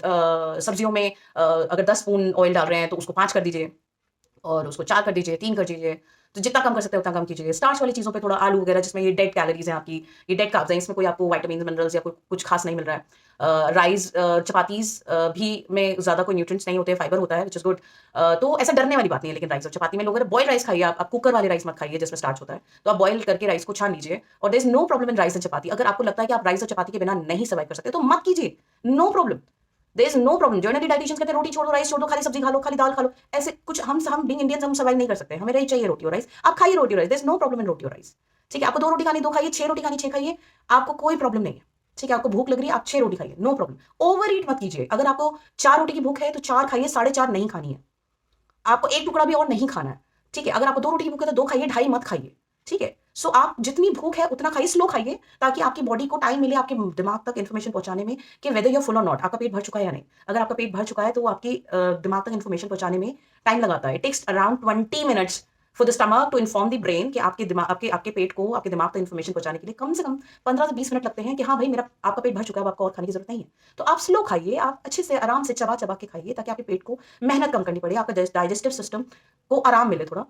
Speaker 1: सब्जियों में अगर 10 स्पून ऑयल डाल रहे हैं तो उसको 5 कर दीजिए, और उसको 4 कर दीजिए, 3 कर दीजिए। तो जितना कम कर सकते हैं उतना कम कीजिए। स्टार्च वाली चीज़ों पे थोड़ा, आलू वगैरह जिसमें ये डेड कैलोरीज़ हैं आपकी, ये डेड कार्ब्स हैं, इसमें कोई आपको विटामिन्स, मिनरल्स या कुछ खास नहीं मिल रहा है। राइस, चपातीज़ भी में ज़्यादा कोई न्यूट्रिएंट्स नहीं होते हैं, फाइबर होता है व्हिच इज़ गुड। तो ऐसा डरने वाली बात नहीं है। लेकिन राइस और चपाती में लोग, अगर बॉइल्ड राइस खाइए, आप कुकर वाले राइस मत खाइए जिसमें स्टार्च होता है। तो आप बॉयल करके राइस को छान लीजिए, और there is no problem in rice and chapati. अगर आपको लगता है कि आप राइस और चपाती के बिना नहीं सर्वाइव कर सकते तो मत कीजिए, no problem. There is no problem. Generally dietitians कहते हैं रोटी छोड़ दो, राइस छोड़ दो, खाली सब्जी खा लो, खाली दाल खा लो। ऐसे कुछ हम बीइंग इंडियंस हम सर्वाइव नहीं कर सकते, हमें रही चाहिए रोटी और राइस। आप खाइए रोटी और rice, there is no problem in roti और राइस। ठीक है, आपको 2 रोटी खानी 2 खाइए, 6 रोटी खानी 6 खाइए, आपको कोई प्रॉब्लम नहीं है। ठीक है, आपको भूख लग रही है, आप 6 रोटी खाइए, नो प्रॉब्लम। ओवर ईट मत कीजिए। अगर आपको 4 रोटी की भूख है तो 4 खाइए, 4.5 नहीं खानी है। आपको एक टुकड़ा भी और नहीं खाना है। ठीक है, अगर आपको 2 रोटी की भूख है तो 2 खाइए, 2.5 मत खाइए। ठीक है, सो आप जितनी भूख है उतना खाइए, स्लो खाइए, ताकि आपकी बॉडी को टाइम मिले आपके दिमाग तक इन्फॉर्मेशन पहुंचाने में कि वेदर यू आर फुल और नॉट, आपका पेट भर चुका है या नहीं। अगर आपका पेट भर चुका है तो वो आपकी दिमाग तक इन्फॉर्मेशन पहुंचाने में टाइम लगाता है। It takes around 20 minutes for the stomach to inform the brain कि आपके दिमाग, आपके पेट को आपके दिमाग तक इन्फॉर्मेशन पहुंचाने के लिए कम से कम 15 से 20 मिनट लगते हैं कि हाँ भाई, मेरा आपका पेट भर चुका है, अब आपको और खाने की जरूरत नहीं है। तो आप स्लो खाइए, आप अच्छे से आराम से चबा चबा के खाइए, ताकि आपके पेट को मेहनत कम करनी पड़े, आपका डाइजेस्टिव सिस्टम को आराम मिले थोड़ा।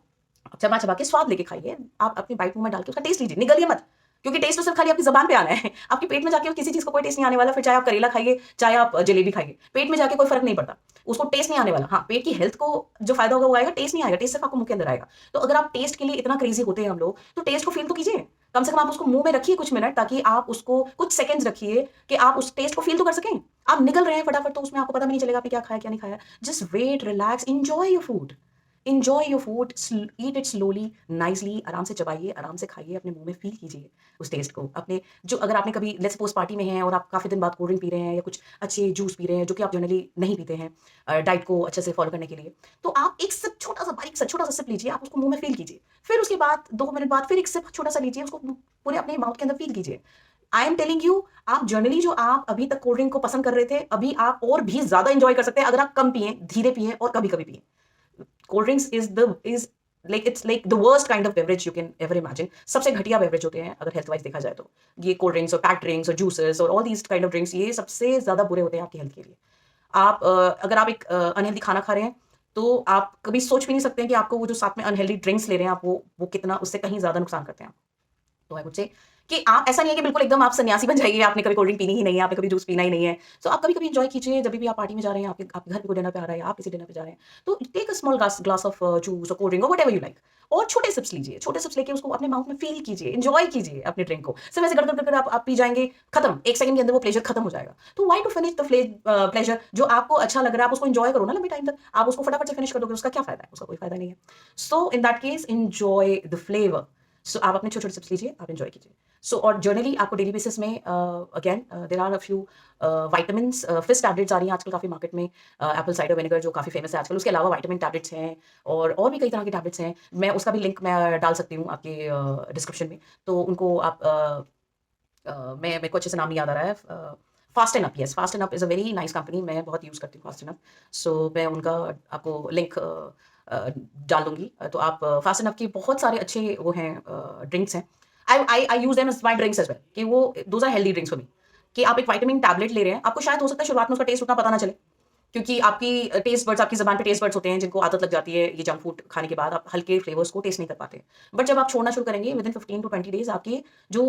Speaker 1: चबा चबा के स्वाद लेके खाइए। आप अपनी बाइट मुंह में डाल के उसका टेस्ट लीजिए, निगलिए मत, क्योंकि टेस्ट तो सिर्फ खाली आपकी जबान पे आना है। आपके पेट में जाके किसी चीज को कोई टेस्ट नहीं आने वाला। फिर चाहे आप करेला खाइए, चाहे आप जलेबी खाइए, पेट में जाके कोई फर्क नहीं पड़ता, उसको टेस्ट नहीं आने वाला। हाँ, पेट की हेल्थ को जो फायदा होगा वो आएगा, टेस्ट नहीं आएगा, टेस्ट सिर्फ आपको मुंह के अंदर आएगा। तो अगर आप टेस्ट के लिए इतना क्रेजी होते हैं हम लोग, तो टेस्ट को फील तो कीजिए। कम से कम आप उसको मुंह में रखिए कुछ मिनट, ताकि आप उसको कुछ सेकंड्स रखिए कि आप उस टेस्ट को फील तो कर सकें। आप निकल रहे हैं फटाफट तो उसमें आपको पता भी नहीं चलेगा आपने क्या खाया क्या नहीं खाया। Just wait, relax, enjoy your food. Enjoy your food, eat it slowly, nicely, आराम से चबाइए, आराम से खाइए, अपने मुंह में फील कीजिए उस टेस्ट को। अपने जो, अगर आपने कभी लेट्स सपोज पार्टी में हैं और आप काफ़ी दिन बाद कोल्ड ड्रिंक पी रहे हैं या कुछ अच्छे जूस पी रहे हैं जो कि आप जनरली नहीं पीते हैं डाइट को अच्छे से फॉलो करने के लिए, तो आप एक सिप, छोटा सा बारीक सा छोटा सा सिप लीजिए, आप उसको मुंह में फील कीजिए। फिर उसके बाद 2 मिनट बाद फिर एक सिप छोटा सा लीजिए, उसको पूरे अपने माउथ के अंदर फील कीजिए। आई एम टेलिंग यू, आप जनरली जो आप अभी तक कोल्ड ड्रिंक को पसंद कर रहे थे, अभी आप और भी ज्यादा इंजॉय कर सकते हैं अगर आप कम पिए, धीरे पिए और कभी कभी पिए। Cold drinks is like, it's like the worst kind of beverage you can ever imagine. सबसे घटिया बेवरेज होते हैं अगर हेल्थ वाइज देखा जाए तो, ये कोल्ड ड्रिंक्स और पैक्ड ड्रिंक्स और जूसेस और all these kind of drinks, ये सबसे ज्यादा बुरे होते हैं आपकी हेल्थ के लिए। आप अगर आप एक अनहेल्दी खाना खा रहे हैं तो आप कभी सोच भी नहीं सकते हैं कि आपको वो जो साथ में अनहेल्दी ड्रिंक्स ले रहे हैं आप, वो कितना उससे कहीं ज्यादा नुकसान करते हैं। तो आई वुड से कि आप, ऐसा नहीं है कि बिल्कुल एकदम आप सन्यासी बन जाइए, आपने कभी कोल्ड ड्रिंक पीनी ही नहीं है, आपने कभी जूस पीना ही नहीं है। सो आप कभी कभी एंजॉय कीजिए, जब भी आप पार्टी में जा रहे हैं, आपके घर पे कोई डिनर पे आ रहा है, आप किसी डिनर पे जा रहे हैं, तो take a small glass of juice और कोल्ड ड्रिंक और व्हाटएवर यू लाइक, और छोटे सिप्स लीजिए, छोटे सिप्स लेके उसको अपने माउथ में फील कीजिए, एंजॉय कीजिए अपने ड्रिंक को। सिर्फ ऐसे गड़गड़ गड़गड़ आप पी जाएंगे, खत्म, 1 सेकंड के अंदर वो प्लेजर खत्म हो जाएगा। तो why to finish the pleasure, जो आपको अच्छा लग रहा है आप उसको एंजॉय करो ना लंबे टाइम तक। आप उसको फटाफट से फिनिश कर दोगे, उसका क्या फायदा है, उसका कोई फायदा नहीं है। So in that case enjoy the flavour. So आप अपने छोटे-छोटे सिप्स लीजिए, आप एन्जॉय कीजिए। सो और जनरली आपको डेली बेसिस में again there are a few vitamins fish tablets आ रही हैं आजकल काफ़ी मार्केट में, एप्पल साइडर विनेगर जो काफ़ी फेमस है आजकल, उसके अलावा विटामिन टैबलेट्स हैं और भी कई तरह की टैबलेट्स हैं। मैं उसका भी लिंक मैं डाल सकती हूँ आपके डिस्क्रिप्शन में, तो उनको आप मैं मेरे को अच्छे से नाम नहीं याद आ रहा है। Fast and up, yes, fast and up is a very nice company, मैं बहुत यूज़ करती हूँ फास्ट एंड अप। सो मैं उनका आपको लिंक डाल दूँगी। तो आप फास्ट एंड अप के बहुत सारे अच्छे वो हैं ड्रिंक्स हैं। I use them as my drinks as well, कि वो those are healthy drinks for me, कि आप एक विटामिन टैबलेट ले रहे हैं, आपको शायद हो सकता है शुरुआत में उसका टेस्ट उतना पता ना चले। क्योंकि आपकी टेस्ट बड्स, आपकी ज़बान पे टेस्ट बड्स होते हैं जिनको आदत लग जाती है ये जंक फूड खाने के बाद, आप हल्के फ्लेवर्स को टेस्ट नहीं कर पाते। बट जब आप छोड़ना शुरू करेंगे विदिन 15 टू 20 डेज़ आपके जो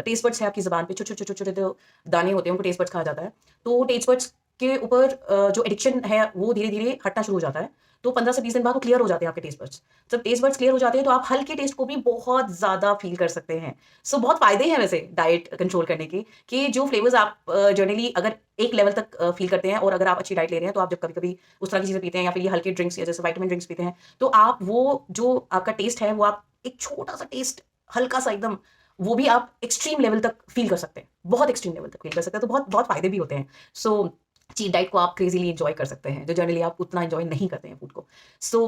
Speaker 1: टेस्ट बड्स है आपकी ज़बान पे, छोटे-छोटे जो दाने होते हैं उनको टेस्ट बड्स कहा जाता है। तो टेस्ट बड्स के ऊपर जो एडिक्शन है वो धीरे-धीरे हटना शुरू हो जाता है। तो 15 से 20 दिन बाद वो क्लियर हो जाते हैं आपके टेस्ट बड्स। जब टेस्ट बड्स क्लियर हो जाते हैं तो आप हल्के टेस्ट को भी बहुत ज़्यादा फ़ील कर सकते हैं। सो बहुत फ़ायदे हैं वैसे डाइट कंट्रोल करने के, कि जो फ्लेवर्स आप जनरली अगर एक लेवल तक फ़ील करते हैं और अगर आप अच्छी डाइट ले रहे हैं, तो आप जब कभी-कभी उस तरह की चीज़ें पीते हैं या फिर ये हल्के ड्रिंक्स या जैसे विटामिन ड्रिंक्स पीते हैं, तो आप वो जो आपका टेस्ट है, वो आप एक छोटा-सा टेस्ट, हल्का-सा एकदम, वो भी आप एक्सट्रीम लेवल तक फ़ील कर सकते हैं। बहुत एक्सट्रीम लेवल तक फ़ील कर सकते हैं, तो बहुत बहुत फ़ायदे भी होते हैं। सो चीट डाइट को आप क्रेज़िली एन्जॉय कर सकते हैं, जो जनरली आप उतना एन्जॉय नहीं करते हैं फूड को। सो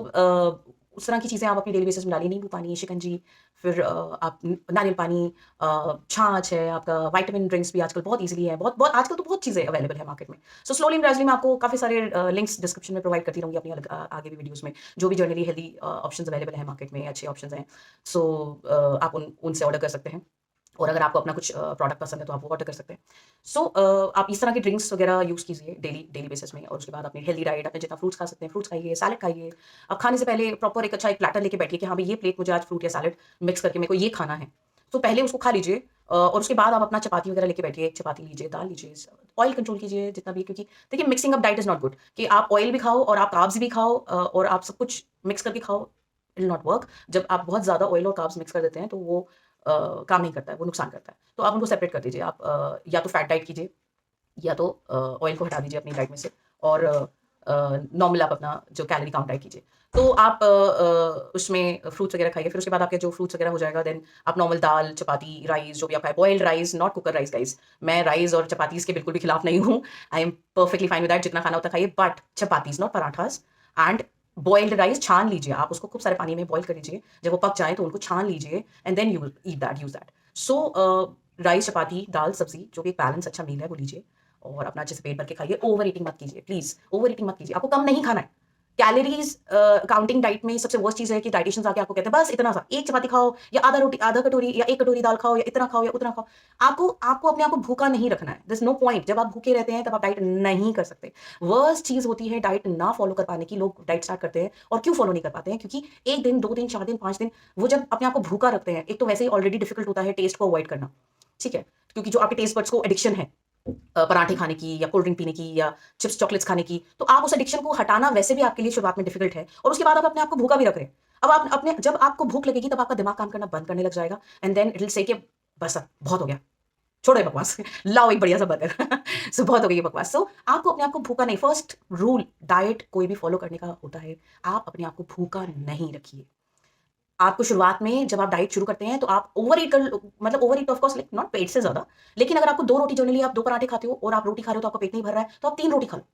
Speaker 1: उस तरह की चीज़ें आप अपनी डेली बेसिस में डालिए, नींबू पानी, शिकंजी, फिर आप नारियल पानी, छाछ है, आपका विटामिन ड्रिंक्स भी आजकल बहुत ईज़िली है, बहुत बहुत आजकल तो बहुत चीज़ें अवेलेबल है मार्केट में। सो स्लोली एंड ग्रेजुअली मैं आपको काफ़ी सारे लिंक्स डिस्क्रिप्शन में प्रोवाइड करती रहूँगी अपनी आगे भी वीडियोज़ में, जो भी जनरली हेल्दी ऑप्शंस अवेलेबल हैं मार्केट में, अच्छे ऑप्शंस हैं। सो आप उनसे ऑर्डर कर सकते हैं। और अगर आपको अपना कुछ प्रोडक्ट पसंद है तो आप वो ऑर्डर कर सकते हैं। सो आप इस तरह के ड्रिंक्स वगैरह यूज़ कीजिए डेली डेली बेसिस में, और उसके बाद अपनी हेल्दी डाइट, अपने जितना फ्रूट्स खा सकते हैं फ्रूट्स खाइए, सैलेड खाइए। अब खाने से पहले प्रॉपर एक अच्छा एक प्लेटर लेके बैठिए कि हाँ भाई ये प्लेट मुझे आज फ्रूट या सैलेड मिक्स करके मेरे को ये खाना है। तो पहले उसको खा लीजिए, और उसके बाद आप अपना चपाती वगैरह लेके बैठिए, एक चपाती लीजिए, दाल लीजिए, ऑयल कंट्रोल कीजिए जितना भी, क्योंकि देखिए mixing up diet is not good, कि आप ऑयल भी खाओ और आप कार्ब्स भी खाओ, और आप सब कुछ मिक्स करके खाओ, इट विल नॉट वर्क। जब आप बहुत ज़्यादा ऑयल और कार्ब्स मिक्स कर देते हैं तो वो काम नहीं करता है, वो नुकसान करता है। तो आप उनको सेपरेट कर दीजिए। आप या तो फैट डाइट कीजिए, या तो ऑयल को हटा दीजिए अपनी डाइट में से, और नॉर्मल आप अपना जो कैलोरी काउंट डाइट कीजिए। तो आप उसमें फ्रूट्स वगैरह खाइए, फिर उसके बाद आपके जो फ्रूट्स वगैरह हो जाएगा, देन आप नॉर्मल दाल, चपाती, राइस जो भी आप खाएँ, boiled rice, not cooker rice guys. मैं राइस और चपातीज़ के बिल्कुल भी खिलाफ नहीं हूँ। I am perfectly fine with that, जितना खाना होता है खाइए, but chapatis not parathas. And boiled rice छान लीजिए, आप उसको खूब सारे पानी में बॉयल कर लीजिए, जब वो पक जाएँ तो उनको छान लीजिए, and then you eat that, use that. So rice, chapati, दाल, सब्ज़ी जो भी एक बैलेंस अच्छा मील है वो लीजिए, और अपना अच्छे से पेट भर के खाइए। ओवर ईटिंग मत कीजिए, प्लीज़ ओवर ईटिंग मत कीजिए। आपको कम नहीं खाना है। कैलोरीज़ काउंटिंग डाइट में सबसे वर्स्ट चीज़ है कि डायटीशियंस आके आपको कहते हैं बस इतना सा, 1 चपाती खाओ या आधा कटोरी या 1 कटोरी दाल खाओ, या इतना खाओ या उतना खाओ। आपको आपको अपने आप को भूखा नहीं रखना है। There is no point. जब आप भूखे रहते हैं तब आप डाइट नहीं कर सकते। वर्स्ट चीज़ होती है डाइट ना फॉलो कर पाने की। लोग डाइट स्टार्ट करते हैं और क्यों फॉलो नहीं कर पाते हैं? क्योंकि 1 दिन, 2 दिन, 4 दिन, 5 दिन वो जब अपने आप को भूखा रखते हैं, एक तो वैसे ही ऑलरेडी डिफिकल्ट होता है टेस्ट को अवॉइड करना, ठीक है? क्योंकि जो आपके टेस्ट बड्स को एडिक्शन है पराठे खाने की या कोल्ड ड्रिंक पीने की या चिप्स चॉकलेट्स खाने की, तो आप उस एडिक्शन को हटाना वैसे भी आपके लिए शुरुआत में डिफिकल्ट है, और उसके बाद आप अपने आप को भूखा भी रख रहे हैं। अब आप अपने जब आपको भूख लगेगी तब आपका दिमाग काम करना बंद करने लग जाएगा, and then it will say कि बस अब बहुत हो गया, छोड़ो ये बकवास लाओ एक बढ़िया सा बर्गर। सो बहुत हो गई ये बकवास। सो आपको अपने आप को भूखा नहीं, फर्स्ट रूल डाइट कोई भी फॉलो करने का होता है, आप अपने आप को भूखा नहीं रखिए। आपको शुरुआत में जब आप डाइट शुरू करते हैं तो आप ओवर ईट कर, मतलब overeat of course like not पेट से ज़्यादा, लेकिन अगर आपको 2 रोटी जनरली आप 2 पराठे खाते हो और आप रोटी खा रहे हो तो आपका पेट नहीं भर रहा है, तो आप 3 रोटी खा लो।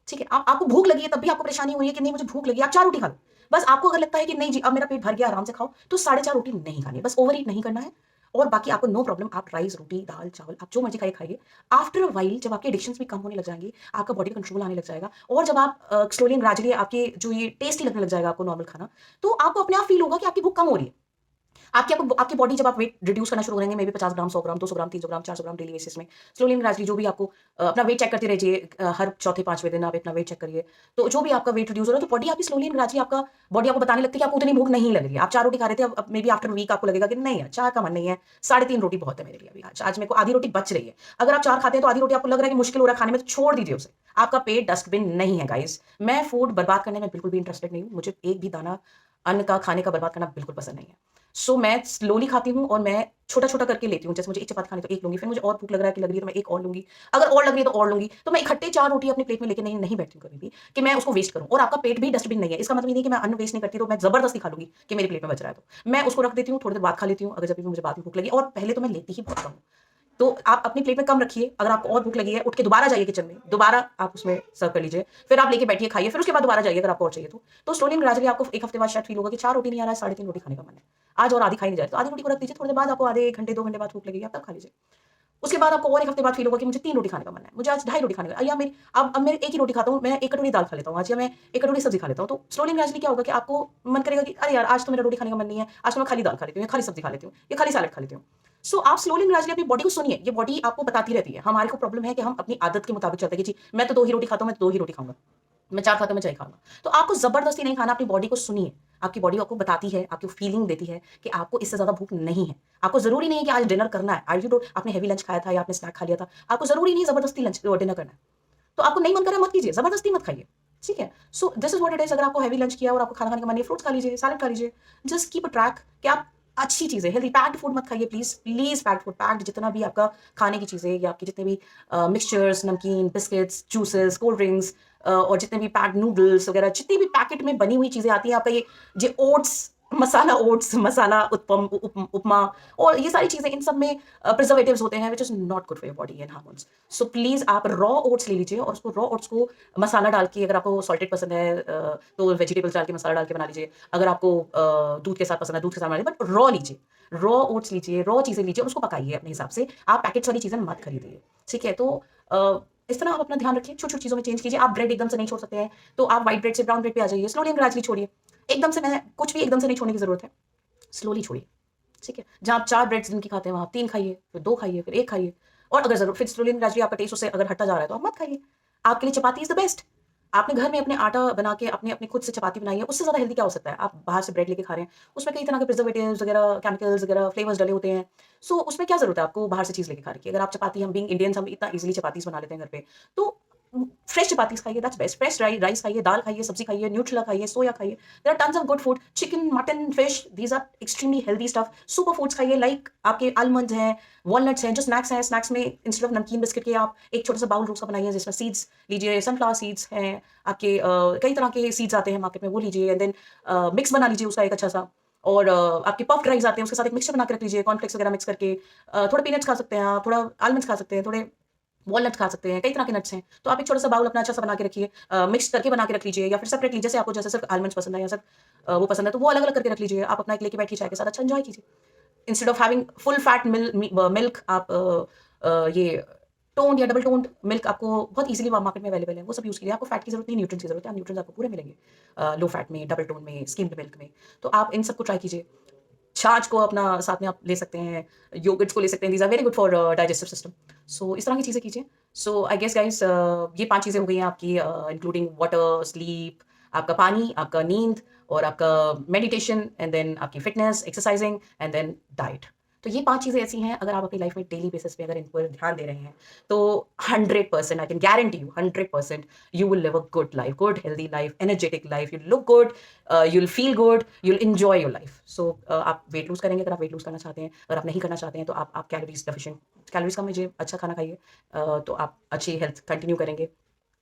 Speaker 1: ठीक है? आपको भूख लगी है तब भी आपको परेशानी हो रही है कि नहीं मुझे भूख लगी है, आप 4 रोटी खा लो। बस आपको अगर लगता है कि नहीं जी अब मेरा पेट भर गया आराम से खाओ, तो 4.5 रोटी नहीं खानी है। बस ओवर ईट नहीं करना है, और बाकी आपको नो प्रॉब्लम, आप राइस, रोटी, दाल, चावल आप जो मर्ज़ी खाइए। आफ्टर अ व्हाइल जब आपके एडिक्शंस भी कम होने लग जाएँगे, आपका बॉडी पे कंट्रोल आने लग जाएगा, और जब आप स्लोली एंड ग्रेजुअली आपके जो ये टेस्टी लगने लग जाएगा आपको नॉर्मल खाना, तो आपको अपने आप फ़ील होगा कि आपकी भूख कम हो रही है। आपकी बॉडी जब आप वेट रिड्यूस करना शुरू करेंगे, may be 50 gram, 100 gram, 200 gram, 300 gram, 400 gram daily basis में, स्लोली एंड ग्रेजुअली जो भी आपको अपना वेट चेक करते रहिए, हर चौथे 5वें दिन आप अपना वेट चेक करिए। तो जो भी आपका वेट रिड्यूस हो रहा है, तो बॉडी आपकी स्लोली एंड ग्रेजुअली आपका बॉडी आपको बताने लगती है कि आपको उतनी भूख नहीं लग रही है। आप 4 रोटी खा रहे थे, अब मे बी आफ्टर वीक आपको लगेगा कि नहीं यार 4 का मन नहीं है, 3.5 रोटी बहुत है मेरे लिए अभी आज मेरे को आधी रोटी बच रही है। अगर आप 4 खाते हैं तो आधी रोटी आपको लग रहा है कि मुश्किल हो रहा है खाने में, तो छोड़ दीजिए उसे। आपका पेट डस्टबिन नहीं है गाइज़। मैं फूड बर्बाद करने में बिल्कुल भी इंटरेस्टेड नहीं हूँ। मुझे एक भी दाना अन्न का खाने का बर्बाद करना बिल्कुल पसंद नहीं है। सो मैं स्लोली खाती हूँ और मैं छोटा-छोटा करके लेती हूँ। जैसे मुझे 1 चपाती खानी है तो 1 लूँगी, फिर मुझे और भूख लग रहा है कि लग रही है तो मैं 1 और लूँगी। अगर और लग रही है तो और लूँगी। तो मैं इकट्ठे 4 रोटी अपनी प्लेट में लेके नहीं नहीं बैठती हूँ कभी भी कि मैं उसको वेस्ट करूँ। और आपका पेट भी डस्टबिन नहीं है। इसका मतलब ये नहीं कि मैं अन्न वेस्ट नहीं करती तो मैं ज़बरदस्ती खा लूँगी कि मेरी प्लेट में बच रहा है तो। मैं उसको रख देती हूँ, थोड़ी देर बाद खा लेती हूँ, अगर जब भी मुझे बाद में भूख लगी और पहले तो मैं लेती ही बहुत कम हूँ। तो आप अपनी प्लेट में कम रखिए, अगर आपको और भूख लगी है, उठ के दोबारा जाइए किचन में, दोबारा आप उसमें सर्व कर लीजिए, फिर आप लेके बैठिए, खाइए, फिर उसके बाद दोबारा जाइए अगर आपको और चाहिए तो। तो स्लोली एंड ग्रेजुअली आपको 1 हफ्ते बाद शायद फ़ील होगा कि 4 रोटी नहीं आ रहा है, साढ़े 3 रोटी खाने का मन है। आज और आधी खाई नहीं जा रही, तो आधी रोटी को रख दीजिए, थोड़ी देर बाद आपको आधे 1 घंटे, 2 घंटे बाद भूख लगेगी, आप तब खा लीजिए। उसके बाद आपको और 1 हफ्ते बाद फ़ील होगा कि मुझे 3 रोटी खाने का मन है, मुझे आज ढाई रोटी खाने का या मेरी अब मैं 1 ही रोटी खाता हूँ, मैं 1 कटोरी दाल खा लेता हूँ आज या मैं 1 कटोरी सब्ज़ी खा लेता हूँ। तो स्लोली एंड ग्रेजुअली क्या होगा कि आपको मन करेगा कि अरे यार! आज तो मेरा रोटी खाने का मन नहीं है, आज तो मैं खाली दाल खा लेती हूँ या खाली सब्ज़ी खा लेती हूँ या खाली सैलेड खा लेती हूँ। सो आप स्लोली एंड ग्रेजुअली अपनी बॉडी को सुनिए, ये बॉडी आपको बताती रहती है। हमारे को प्रॉब्लम है कि हम अपनी आदत के मुताबिक चलते हैं कि जी, मैं तो 2 ही रोटी खाता हूँ, मैं तो 2 ही रोटी खाऊँगा। मैं 4 खाता हूँ, मैं 4 ही खाऊँगा। तो आपको ज़बरदस्ती नहीं खाना, अपनी बॉडी को सुनिए। आपकी बॉडी आपको बताती है, आपको फीलिंग देती है कि आपको इससे ज़्यादा भूख नहीं है। आपको ज़रूरी नहीं है कि आज डिनर करना है। आज यू आपने हेवी लंच खाया था या आपने स्नैक खा लिया था। आपको ज़रूरी नहीं है ज़बरदस्ती डिनर करना है। तो आपको नहीं मन कर रहा है मत कीजिए, ज़बरदस्ती मत खाइए। ठीक है? So this is what it is. अगर आपको हेवी लंच किया और आपको खाना खाने का मन नहीं है, फ्रूट्स खा लीजिए, सैलेड खा लीजिए। जस्ट कीप अ ट्रैक कि आप अच्छी चीज़ें हेल्दी पैक्ड फूड मत खाइए please, please packed food packed जितना भी आपका खाने की चीज़ें या आपके जितने भी मिक्सचर्स, नमकीन, बिस्किट्स, जूसेस, कोल्ड ड्रिंक्स और जितने भी पैक्ड नूडल्स वगैरह जितनी भी पैकेट में बनी हुई चीज़ें आती हैं, आपका ये ओट्स, मसाला उत्पम उपमा और ये सारी चीज़ें इन सब में प्रिजर्वेटिव्स होते हैं which is not good for your body and hormones. So please आप रॉ ओट्स ले लीजिए और उसको रॉ ओट्स को मसाला डाल के अगर आपको सॉल्टेड पसंद है तो वेजिटेबल्स डाल के मसाला डाल के बना लीजिए। अगर आपको दूध के साथ पसंद है, दूध के साथ बना लीजिए बट रॉ लीजिए। रॉ ओट्स लीजिए, रॉ चीज़ें लीजिए और उसको पकाइए अपने हिसाब से। आप पैकेट्स वाली चीज़ें मत खरीदिए। ठीक है? तो इस तरह आप अपना ध्यान रखिए, छोटी-छोटी चीज़ों में चेंज कीजिए। आप ब्रेड एकदम से नहीं छोड़ सकते हैं, तो आप व्हाइट ब्रेड से ब्राउन ब्रेड पे आ जाइए। स्लोली एंड ग्रेजुअली छोड़िए। एकदम से मैं कुछ भी एकदम से नहीं छोड़ने की ज़रूरत है। स्लोली छोड़िए। ठीक है? जहाँ आप 4 ब्रेड्स दिन की खाते हैं, वहाँ आप 3 खाइए, फिर 2 खाइए, फिर 1 खाइए और अगर ज़रूर फिर स्लोली एंड ग्रेजुअली आपका टेस्ट उससे अगर हटता जा रहा है, तो आप मत खाइए। आपके लिए चपाती इज़ द बेस्ट। आपने घर में अपने आटा बना के अपने खुद से चपाती बनाई है, उससे ज़्यादा हेल्दी क्या हो सकता है? आप बाहर से ब्रेड लेके खा रहे हैं, उसमें कई तरह के प्रिजर्वेटिव्स वगैरह, केमिकल्स वगैरह, फ्लेवर्स डले होते हैं। सो उसमें क्या ज़रूरत है आपको बाहर से चीज़ लेके खाने की? अगर आप चपाती हम बीइंग इंडियंस हम इतना ईज़िली चपातीज़ बना लेते हैं घर पे, तो फ्रेश चपातीज़ खाइए दैट्स बेस्ट। फ्रेश राइस खाइए, दाल खाइए, सब्ज़ी खाइए, न्यूट्रेला खाइए, सोया खाइए। There are tons of good food, chicken, mutton, fish, these are extremely healthy stuff. Super foods खाइए लाइक आपके आलमंड्स हैं, वॉलनट्स हैं, जो स्नैक्स हैं, स्नैक्स में इंस्टेड ऑफ नमकीन बिस्किट के आप एक छोटा-सा बाउल रोज़ का बनाइए जिसमें सीड्स लीजिए, सनफ्लावर सीड्स हैं, आपके कई तरह के सीड्स आते हैं मार्केट में वो लीजिए एंड देन मिक्स बना लीजिए उसका एक अच्छा-सा और आपके पफ्ड राइस आते हैं उसके साथ एक मिक्सचर बना के रख लीजिए, कॉर्नफ्लेक्स वगैरह मिक्स करके थोड़े पीनट्स खा सकते हैं आप, थोड़ा आलमंड्स खा सकते हैं, थोड़े वॉलनट खा सकते हैं, कई तरह के नट्स हैं। तो आप एक छोटा-सा बाउल अपना अच्छा-सा बना के रखिए मिक्स करके बना के रख लीजिए या फिर सेपरेटली जैसे आपको जैसे सिर्फ आलमंड्स पसंद है या सिर्फ वो पसंद है तो वो अलग-अलग करके रख लीजिए। आप अपना एक लेके बैठिए चाय के साथ अच्छा एन्जॉय कीजिए। Instead of having full fat milk आप ये टोन्ड या डबल टोन्ड मिल्क आपको बहुत ईज़िली मार्केट में अवेलेबल है, वो सब यूज़ कीजिए। आपको फैट की ज़रूरत नहीं, न्यूट्रिएंट्स की ज़रूरत है, न्यूट्रिएंट्स आपको पूरे मिलेंगे लो फैट में, डबल टोन में, स्किम्ड मिल्क में। तो आप इन सबको ट्राई कीजिए। छाछ को अपना साथ में आप ले सकते हैं, योगर्ट्स को ले सकते हैं, these are very good for digestive system. So इस तरह की चीज़ें कीजिए। सो आई गेस गाइज़ ये 5 चीज़ें हो गई हैं आपकी इंक्लूडिंग वाटर, स्लीप, आपका पानी, आपका नींद और आपका मेडिटेशन एंड देन आपकी fitness, exercising and then diet. तो ये 5 चीज़ें ऐसी हैं अगर आप अपनी लाइफ में डेली बेसिस पे अगर इन पर ध्यान दे रहे हैं, तो 100% आई can guarantee you 100% you will live a good life, good healthy life, energetic life, you'll look good, you'll feel good, you'll enjoy your life. So आप वेट लूज़ करेंगे अगर आप वेट लूज़ करना चाहते हैं, अगर आप नहीं करना चाहते हैं तो आप कैलोरीज़ डेफिशिएंट कैलोरीज़ कम लीजिए, अच्छा खाना खाइए तो आप अच्छी हेल्थ कंटिन्यू करेंगे।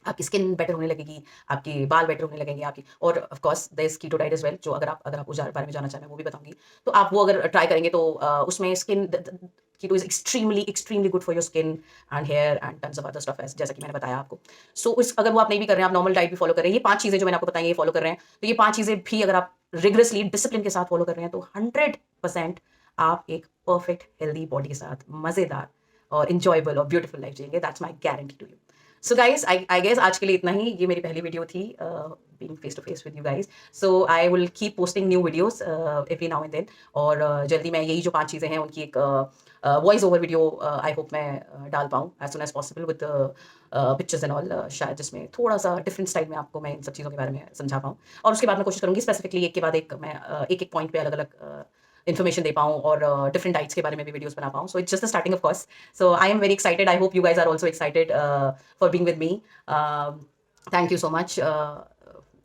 Speaker 1: आपकी स्किन बेटर होने लगेगी, आपके बाल बेटर होने लगेंगे आपकी और of course there is keto diet as well जो अगर आप उस बारे में जानना चाहें मैं वो भी बताऊँगी। तो आप वो अगर ट्राई करेंगे तो उसमें skin keto is extremely good for your skin and hair and tons of other stuff as जैसा कि मैंने बताया आपको। सो उस अगर वो आप नहीं भी कर रहे हैं, आप नॉर्मल डाइट भी फॉलो कर रहे हैं, ये 5 चीज़ें जो मैंने आपको बताई हैं ये फॉलो कर रहे हैं, तो ये 5 चीज़ें भी अगर आप रिगरसली डिसिप्लिन के साथ फॉलो कर रहे हैं तो 100% आप एक परफेक्ट हेल्दी बॉडी के साथ मज़ेदार और एन्जॉयबल और ब्यूटीफुल लाइफ जिएँगे। That's my guarantee to you. So guys I guess आज के लिए इतना ही। ये मेरी पहली वीडियो थी being face to face with you guys. So I will keep posting new videos every now and then और जल्दी मैं यही जो 5 चीज़ें हैं उनकी एक voice over video I hope मैं डाल पाऊँ as soon as possible with pictures and all शायद जिसमें थोड़ा सा डिफरेंट स्टाइल में आपको मैं इन सब चीज़ों के बारे में समझा पाऊँ और उसके बाद मैं कोशिश करूँगी स्पेसिफिकली एक के बाद एक मैं एक एक पॉइंट पे अलग अलग इन्फॉर्मेशन दे पाऊँ और डिफरेंट डाइट्स के बारे में भी वीडियोस बना पाऊँ। So it's just the starting of course. So I am very excited. I hope you guys are also excited for being with me. Thank you so much.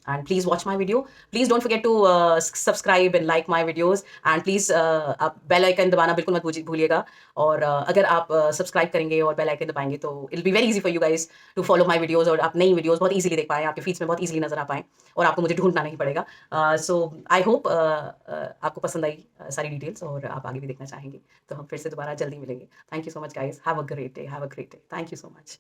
Speaker 1: and please watch my video. Please don't forget to subscribe and like my videos, and please आप bell icon दबाना बिल्कुल मत भूलिएगा। और अगर आप subscribe करेंगे और बेल आइकन दबाएंगे तो it be very easy for you guys to follow my videos, और आप नई वीडियोस बहुत इजीली देख पाएँ, आपके फीड्स में बहुत इजीली नजर आ पाएँ, और आपको मुझे ढूंढना नहीं पड़ेगा। सो आई होप आपको पसंद आई सारी डिटेल्स, और आप आगे भी देखना चाहेंगे, तो हम फिर से दोबारा जल्दी मिलेंगे। Thank you so much guys, have a great day, have a great day, thank you so much.